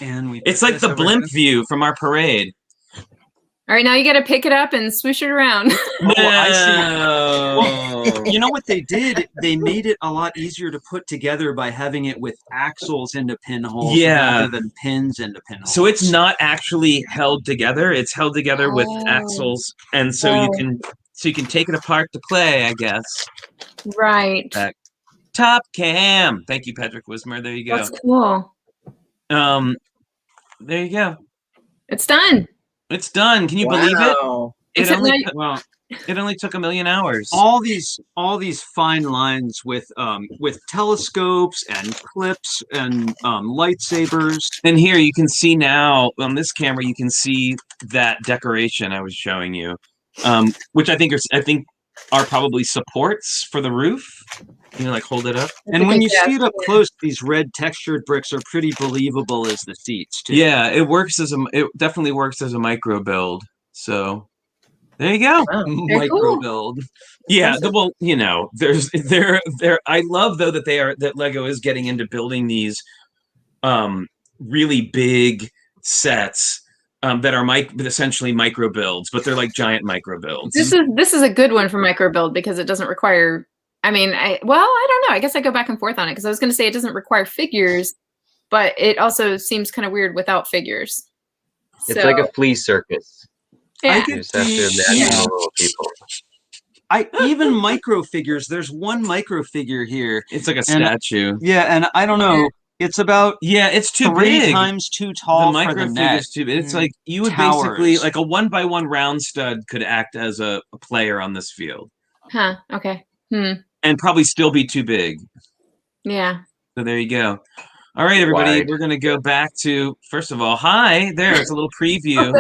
And we. It's put like this the over blimp here. view from our parade. All right, now you got to pick it up and swoosh it around. Oh, I No. You know what they did? They made it a lot easier to put together by having it with axles into pinholes Yeah. rather than pins into pinholes. So it's not actually held together. It's held together with Oh. axles, and so you can take it apart to play, I guess. Right. Top cam. Thank you, Patrick Wismer. There you go. That's cool. There you go. It's done. It's done. Can you believe it? Wow. It Except only, now Well, it only took 1,000,000 hours. all these fine lines with telescopes and clips and lightsabers. And here you can see now on this camera, you can see that decoration I was showing you, which I think are probably supports for the roof. You know, like hold it up. And when you Yeah. see it up close, these red textured bricks are pretty believable as the seats too. Yeah, it definitely works as a micro build. So there you go. Wow. Very Micro cool. build. Yeah, well, you know, there's I love though that Lego is getting into building these really big sets that are essentially micro builds, but they're like giant micro builds. This is a good one for micro build because it doesn't require. I mean, I don't know. I guess I go back and forth on it because I was going to say it doesn't require figures, but it also seems kind of weird without figures. It's So, like a flea circus. yeah. I You just have to imagine Yeah. the little people. Even micro figures. There's one micro figure here. It's like a And- statue. Yeah, and I don't know. It's about Yeah, it's too 3 big. times too The tall for micro the figure's net. too big. It's like you would Towers. basically like a 1x1 round stud could act as a player on this field Huh. Okay. and probably still be too big. Yeah. So there you go. All right, everybody, Wide. we're gonna go back to first of all, hi. There's a little preview.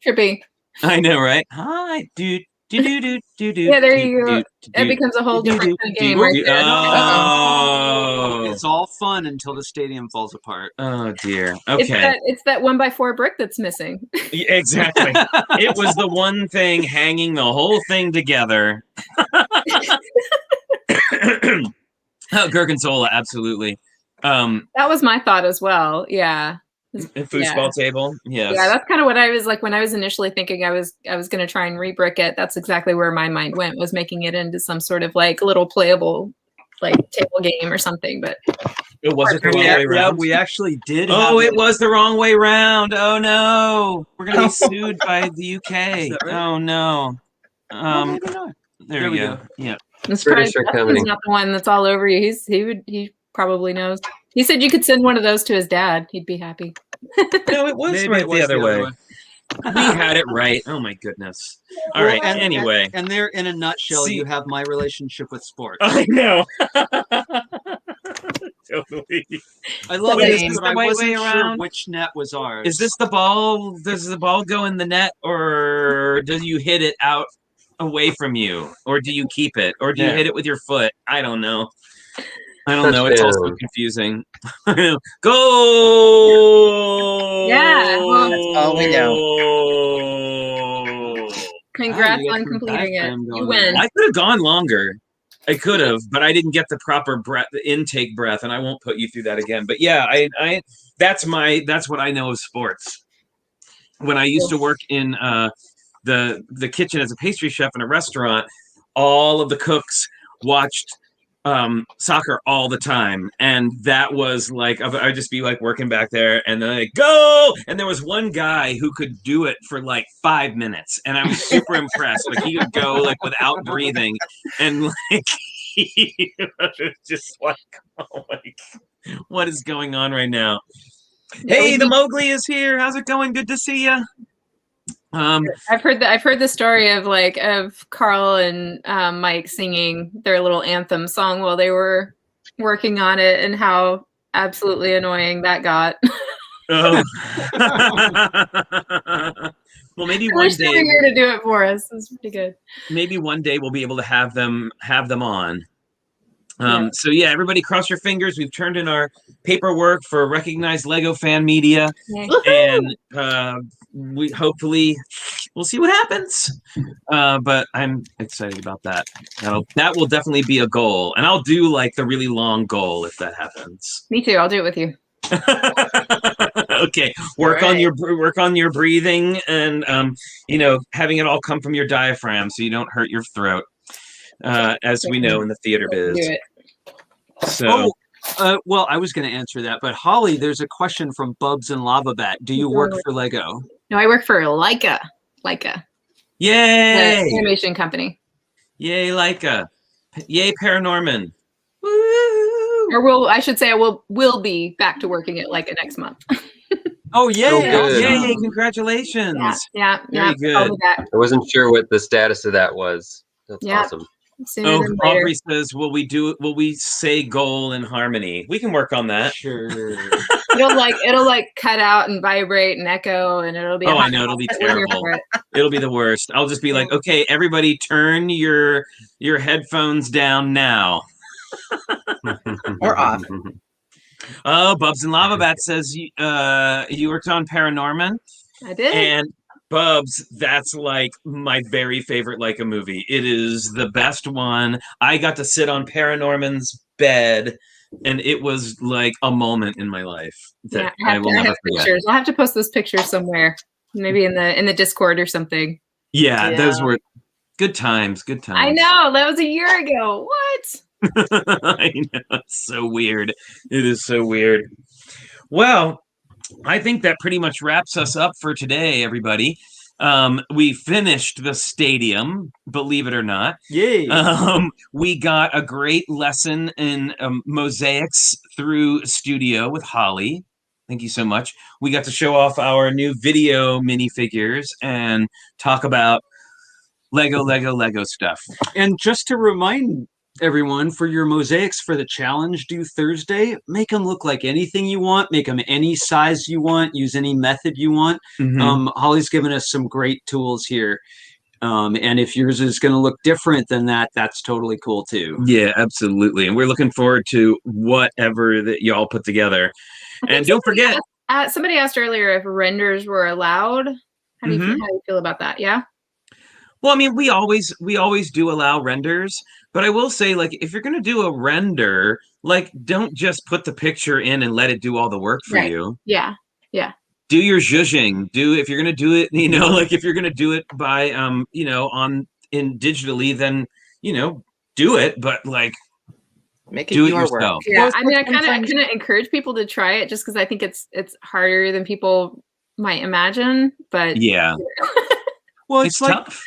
Trippy. I know, right? Hi, dude. Yeah, there you go. It becomes a whole different kind of game right there. Oh. It's all fun until the stadium falls apart. Oh dear. It's Okay. that 1x4 brick that's missing. Yeah, exactly. It was the one thing hanging the whole thing together. Oh, Gorgonzola, absolutely. That was my thought as well. Yeah. A foosball table. Yes. Yeah, that's kind of what I was like when I was initially thinking I was going to try and rebrick it. That's exactly where my mind went, was making it into some sort of like little playable like table game or something. But It wasn't the wrong way Yeah, around. we actually did. Oh, have it was the wrong way round. Oh no, we're gonna be sued by the UK. Is that right? Oh no. Oh, maybe not. There we go. Yeah. I'm surprised are Justin's coming. not the one that's all over you. He probably knows. He said you could send one of those to his dad. He'd be happy. No, it was Maybe right it was the other way. We had it right. Oh my goodness. All Well, right. Anyway, And there, in a nutshell, See- you have my relationship with sports. I know. Totally. I love Wait, this, is this but I the right wasn't way sure around? which net was ours. Is this the ball? Does the ball go in the net, or do you hit it out away from you, or do you keep it, or do you There. hit it with your foot? I don't know. I don't know. It's also Touchdown. confusing. Go! Yeah, well- That's all we know. Congrats you got on some completing it. diaphragm You going win. I could have gone longer. I could have, but I didn't get the proper breath, the intake breath, and I won't put you through that again. But yeah, I that's what I know of sports. When I used to work in the kitchen as a pastry chef in a restaurant, all of the cooks watched soccer all the time, and that was like I'd just be like working back there, and then like go, and there was one guy who could do it for like 5 minutes, and I was super impressed. Like he would go like without breathing, and like Just like, oh my, what is going on right now? Yeah, Hey, the Mowgli is here. How's it going? Good to see you. I've heard the story of Carl and Mike singing their little anthem song while they were working on it, and how absolutely annoying that got. Oh. Well, maybe I one wish they day were here to do it for us. It was pretty good. maybe one day we'll be able to have them on. Yeah. So yeah, everybody cross your fingers. We've turned in our paperwork for recognized Lego fan media, Yay. and we hopefully we'll see what happens. But I'm excited about that. That will definitely be a goal, and I'll do like the really long goal if that happens. Me too. I'll do it with you. Okay, work on your breathing, and having it all come from your diaphragm so you don't hurt your throat, as we know in the theater biz. Do it. So Well, I was going to answer that, but Holly, there's a question from Bubs and Lava Bat. Do you work for Lego? No, I work for Leica. The yay, animation company. yay, Leica, yay, Paranorman. Woo! Or I should say I will be back to working at Leica next month. Oh, yeah. Oh, good. Yay, congratulations. Yeah. Very good. I'll be back I wasn't sure what the status of that was. That's Yeah. awesome. sooner Oh, than later. Aubrey says, will we say goal in harmony? We can work on that. Sure. It'll cut out and vibrate and echo, and it'll be. Oh, I know, it'll be terrible. It'll be the worst. I'll just be like, okay, everybody turn your headphones down now. Or off. Oh, Bubs and Lava Bat says you worked on Paranorman. I did. And Bubs, that's like my very favorite Leica movie. It is the best one. I got to sit on Paranorman's bed, and it was like a moment in my life that I will never forget. Pictures. I'll have to post those pictures somewhere, maybe in the Discord or something. Yeah, those were good times. Good times. I know, that was a year ago. What? I know, it's so weird. It is so weird. Well, I think that pretty much wraps us up for today, everybody. We finished the stadium, believe it or not. Yay. We got a great lesson in mosaics through studio with Holly. Thank you so much. We got to show off our new video minifigures and talk about Lego stuff. And just to remind everyone, for your mosaics for the challenge due Thursday, make them look like anything you want, make them any size you want, use any method you want. Holly's given us some great tools here, and if yours is going to look different than that, that's totally cool too. Yeah, absolutely. And we're looking forward to whatever that y'all put together. And don't forget, somebody asked earlier if renders were allowed. How do you feel about that? Yeah. Well, I mean, we always do allow renders, but I will say, like, if you're going to do a render, like, don't just put the picture in and let it do all the work for you. Yeah. Do your zhuzhing. If you're going to do it, like if you're going to do it by, in digitally, then, do it, but like, Make it do it your yourself. work. Yeah. I mean, I kind of encourage people to try it just because I think it's harder than people might imagine, but yeah. Well, it's like, tough.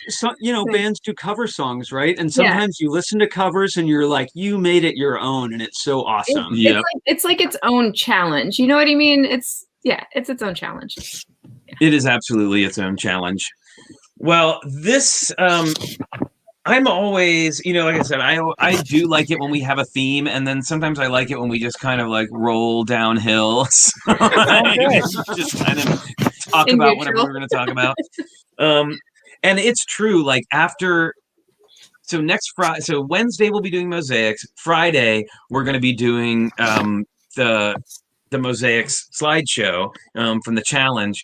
bands do cover songs, right? And sometimes you listen to covers and you're like, you made it your own, and it's so awesome. It's like its own challenge. You know what I mean? It's its own challenge. Yeah. It is absolutely its own challenge. Well, this, I'm always, like I said, I do like it when we have a theme, and then sometimes I like it when we just kind of like roll downhill. So just kind of talk about whatever we're going to talk about. And it's true, like next Friday, so Wednesday we'll be doing mosaics. Friday we're going to be doing the mosaics slideshow from the challenge,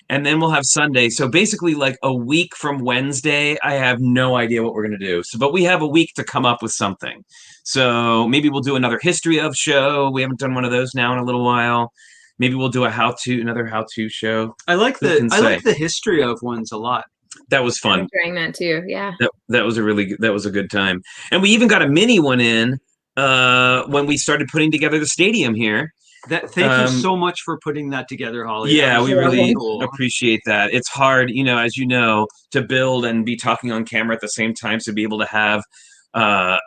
and then we'll have Sunday. So basically, like a week from Wednesday, I have no idea what we're going to do. But we have a week to come up with something. So maybe we'll do another history of show. We haven't done one of those now in a little while. Maybe we'll do another how-to show. I like the history of ones a lot. That was fun. I'm enjoying that too. Yeah. That was a good time. And we even got a mini one in when we started putting together the stadium here. Thank you so much for putting that together, Holly. Yeah, we really cool. appreciate that. It's hard, as you know, to build and be talking on camera at the same time. So be able to have a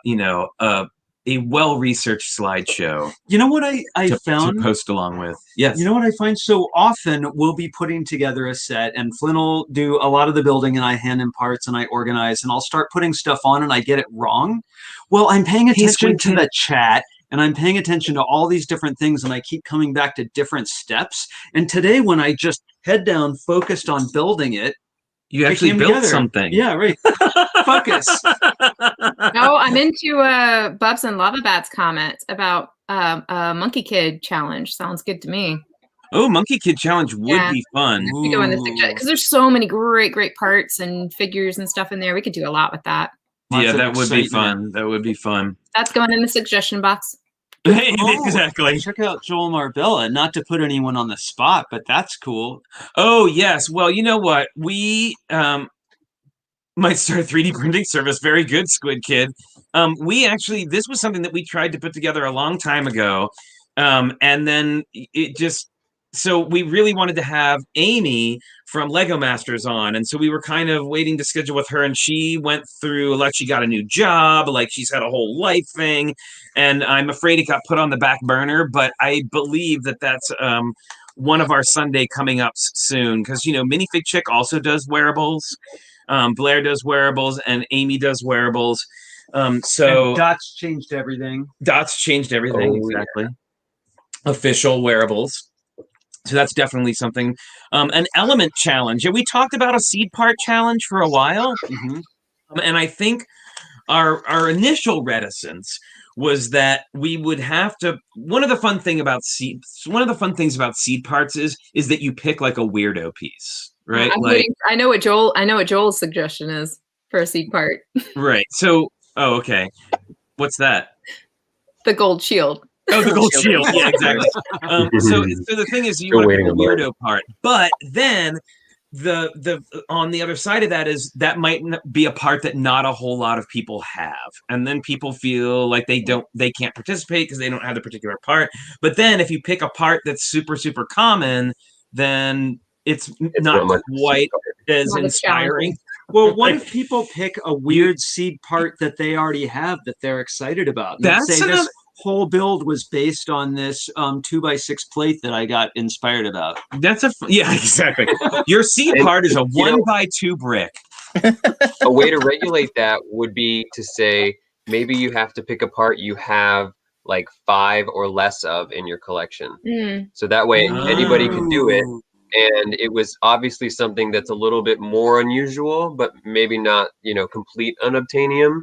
well-researched slideshow. You know what I found? To post along with. Yes. You know what I find so often we'll be putting together a set and Flynn will do a lot of the building and I hand him parts and I organize and I'll start putting stuff on and I get it wrong. Well, I'm paying attention to the chat and I'm paying attention to all these different things and I keep coming back to different steps. And today when I just head down focused on building it, you actually built something. Yeah, right. Focus. No, I'm into Bubs and Lava Bats comments about Monkey Kid challenge. Sounds good to me. Oh, Monkey Kid challenge would be fun. We go in the because there's so many great parts and figures and stuff in there. We could do a lot with that. Yeah, that would be fun. That would be fun. That's going in the suggestion box. Exactly. Check out Joel Marbella. Not to put anyone on the spot, but that's cool. Oh yes. Well, you know what? We might start a 3D printing service. Very good, Squid Kid. We actually, this was something that we tried to put together a long time ago, and then it just. So we really wanted to have Amy from Lego Masters on. And so we were kind of waiting to schedule with her. And she went through, like, she got a new job, like she's had a whole life thing. And I'm afraid it got put on the back burner. But I believe that that's one of our Sunday coming up soon. Because, Minifig Chick also does wearables. Blair does wearables and Amy does wearables. So and Dots changed everything. Exactly. Official wearables. So that's definitely something. An element challenge. Yeah, we talked about a seed part challenge for a while. Mm-hmm. And I think our initial reticence was that we would have to. One of the fun things about seed parts is that you pick like a weirdo piece, right? I know what Joel's suggestion is for a seed part. Right. So, okay. What's that? The gold shield. Oh, the gold shield. Yeah, exactly. So the thing is, you want to pick a weirdo part, but then the on the other side of that is that might be a part that not a whole lot of people have, and then people feel like they can't participate because they don't have the particular part. But then if you pick a part that's super common, then it's not quite as inspiring. Well, what if people pick a weird seed part that they already have that they're excited about? This whole build was based on this 2x6 plate that I got inspired about. That's exactly. Your seed part is a 1x2 brick. A way to regulate that would be to say maybe you have to pick a part you have like 5 or less of in your collection. So that way anybody can do it. And it was obviously something that's a little bit more unusual, but maybe not, complete unobtainium.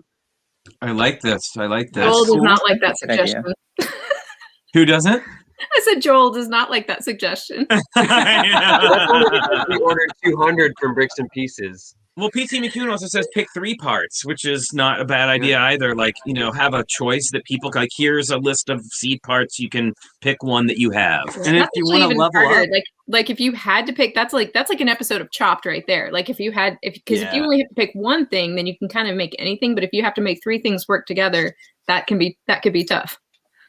I like this. Joel does not like that suggestion. Who doesn't? I said Joel does not like that suggestion. We ordered 200 from Bricks and Pieces. Well, PT McCune also says pick 3 parts, which is not a bad idea either. Like, have a choice that people like. Here's a list of seed parts. You can pick one that you have. And if you want to level up, like if you had to pick, that's like an episode of Chopped right there. Like if you only have to pick one thing, then you can kind of make anything. But if you have to make 3 things work together, that could be tough.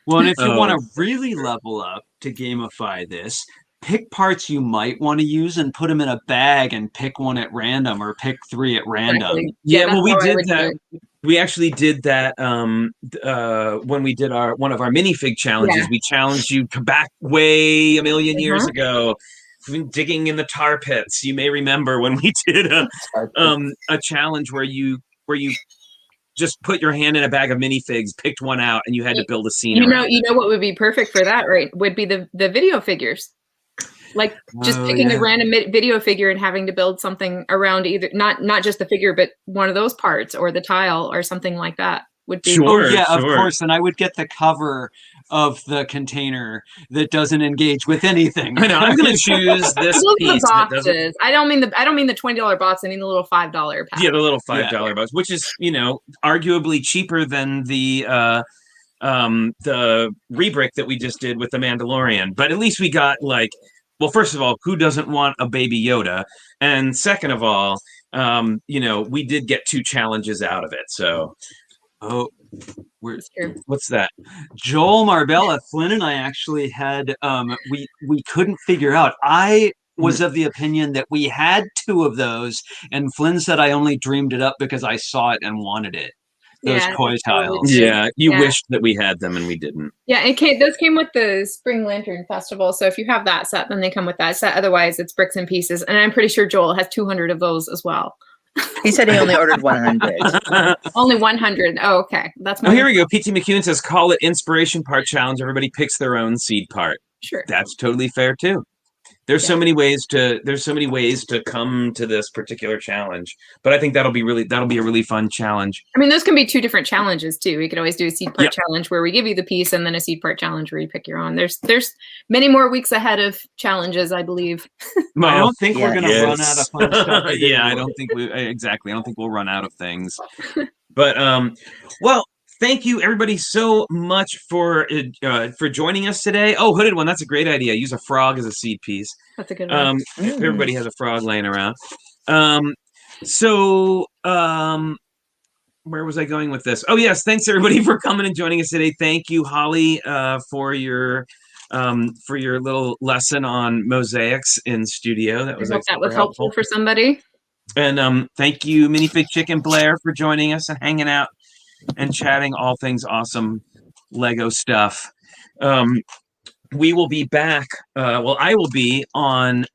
Well, and if you want to really level up to gamify this, pick parts you might want to use and put them in a bag and pick one at random or pick 3 at random. Exactly. Yeah, well, we did that. We actually did that when we did one of our minifig challenges. Yeah. We challenged you back way a million years ago, digging in the tar pits. You may remember when we did a challenge where you just put your hand in a bag of minifigs, picked one out, and you had to build a scene. You know what would be perfect for that, right? Would be the video figures. Like just picking a random video figure and having to build something around either not just the figure, but one of those parts or the tile or something like that would be. Of course. And I would get the cover of the container that doesn't engage with anything. I know. I'm going to choose this piece. The boxes. I don't mean the $20 box. I mean the little $5 pack. Yeah, the little $5 box, which is arguably cheaper than the rebrick that we just did with the Mandalorian. But at least we got well, first of all, who doesn't want a baby Yoda? And second of all, we did get 2 challenges out of it. So, what's that? Joel Marbella, Flynn and I actually had, we couldn't figure out. I was of the opinion that we had 2 of those, and Flynn said I only dreamed it up because I saw it and wanted it. Those Yeah, toy that's tiles. totally- Yeah, you Yeah. wished that we had them and we didn't. Yeah, those came with the Spring Lantern Festival. So if you have that set, then they come with that set. Otherwise, it's bricks and pieces. And I'm pretty sure Joel has 200 of those as well. He said he only ordered 100. Only 100. Oh, okay. That's Oh, more. here we go. PT McEwen says, call it inspiration part challenge. Everybody picks their own seed part. Sure. That's totally fair too. There's so many ways to come to this particular challenge, but I think that'll be a really fun challenge. I mean, those can be two different challenges too. We could always do a seed part Yep. challenge where we give you the piece, and then a seed part challenge where you pick your own. There's many more weeks ahead of challenges, I believe. I don't think we're Yeah. going to run out of fun stuff. to Yeah, I do. don't think I don't think we'll run out of things. But well, thank you everybody so much for joining us today. Oh, Hooded One, that's a great idea. Use a frog as a seed piece. That's a good one. Everybody has a frog laying around. Where was I going with this? Oh yes, thanks everybody for coming and joining us today. Thank you, Holly, for your little lesson on mosaics in studio. That was I hope that was super helpful for somebody. And thank you, Minifig Chicken Blair, for joining us and hanging out and chatting all things awesome Lego stuff. We will be back. I will be on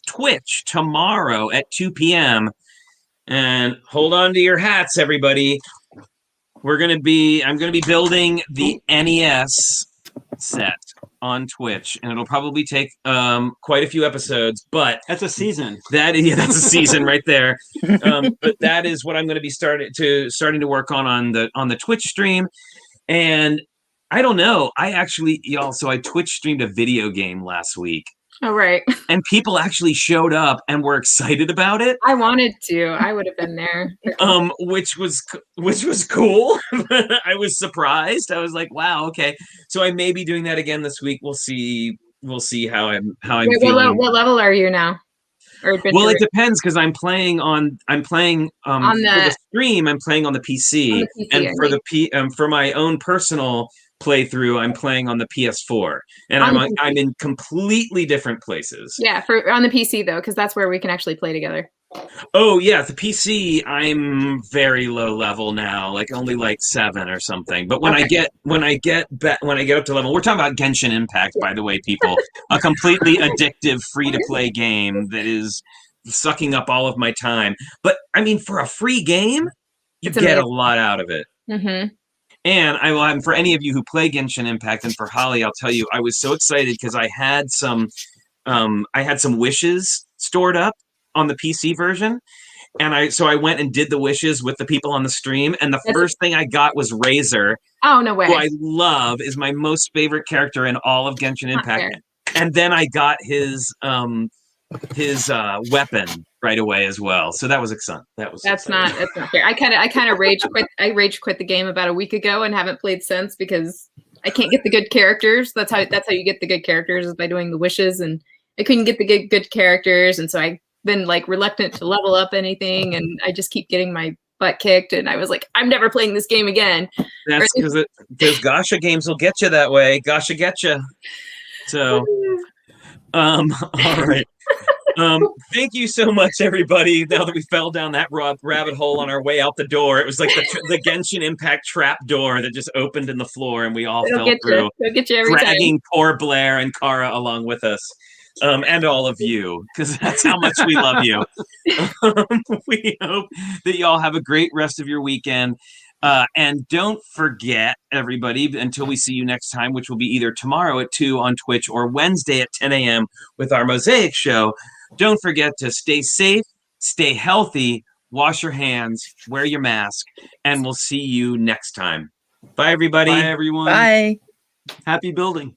Twitch tomorrow at 2 p.m. And hold on to your hats, everybody. I'm gonna be building the NES set on Twitch, and it'll probably take quite a few episodes, but That's a season. that's a season right there. But that is what I'm going to be starting to work on the Twitch stream. And I don't know. So I Twitch streamed a video game last week, Oh, right. and people actually showed up and were excited about it. I wanted to. I would have been there. Which was cool. I was surprised. I was like, wow, okay. So I may be doing that again this week. We'll see how I'm Wait, feeling. what level are you now? Or Well, it depends because I'm playing On for the stream. I'm playing on the PC, On the PC, and I for for my own personal playthrough, I'm playing on the PS4, and On the PC. I'm in completely different places. Yeah, for on the PC though, because that's where we can actually play together. Oh yeah, the PC. I'm very low level now, like only like 7 or something. But when I get up to level, we're talking about Genshin Impact, by the way, people. A completely addictive free to play game that is sucking up all of my time. But I mean, for a free game, you It's get a amazing. lot out of it. Mm-hmm. And for any of you who play Genshin Impact, and for Holly, I'll tell you, I was so excited because I had some wishes stored up on the PC version, and I went and did the wishes with the people on the stream, and the first thing I got was Razor, Oh, no way. who I love, is my most favorite character in all of Genshin Not Impact, fair. and then I got his weapon right away as well. So that was exciting. That's That's not fair. I kind of rage quit. I rage quit the game about a week ago and haven't played since because I can't get the good characters. That's how you get the good characters, is by doing the wishes, and I couldn't get the good characters, and so I've been like reluctant to level up anything, and I just keep getting my butt kicked, and I was like, I'm never playing this game again. That's because Gacha games will get you that way. Gacha get you. So, all right. Thank you so much, everybody. Now that we fell down that rabbit hole on our way out the door, it was like the Genshin Impact trap door that just opened in the floor, and we all It'll fell get through, you. It'll get you every dragging poor Blair and Kara along with us, and all of you, because that's how much we love you. We hope that you all have a great rest of your weekend. And don't forget, everybody, until we see you next time, which will be either tomorrow at 2 on Twitch or Wednesday at 10 a.m. with our Mosaic show, don't forget to stay safe, stay healthy, wash your hands, wear your mask, and we'll see you next time. Bye, everybody. Bye, everyone. Bye. Happy building.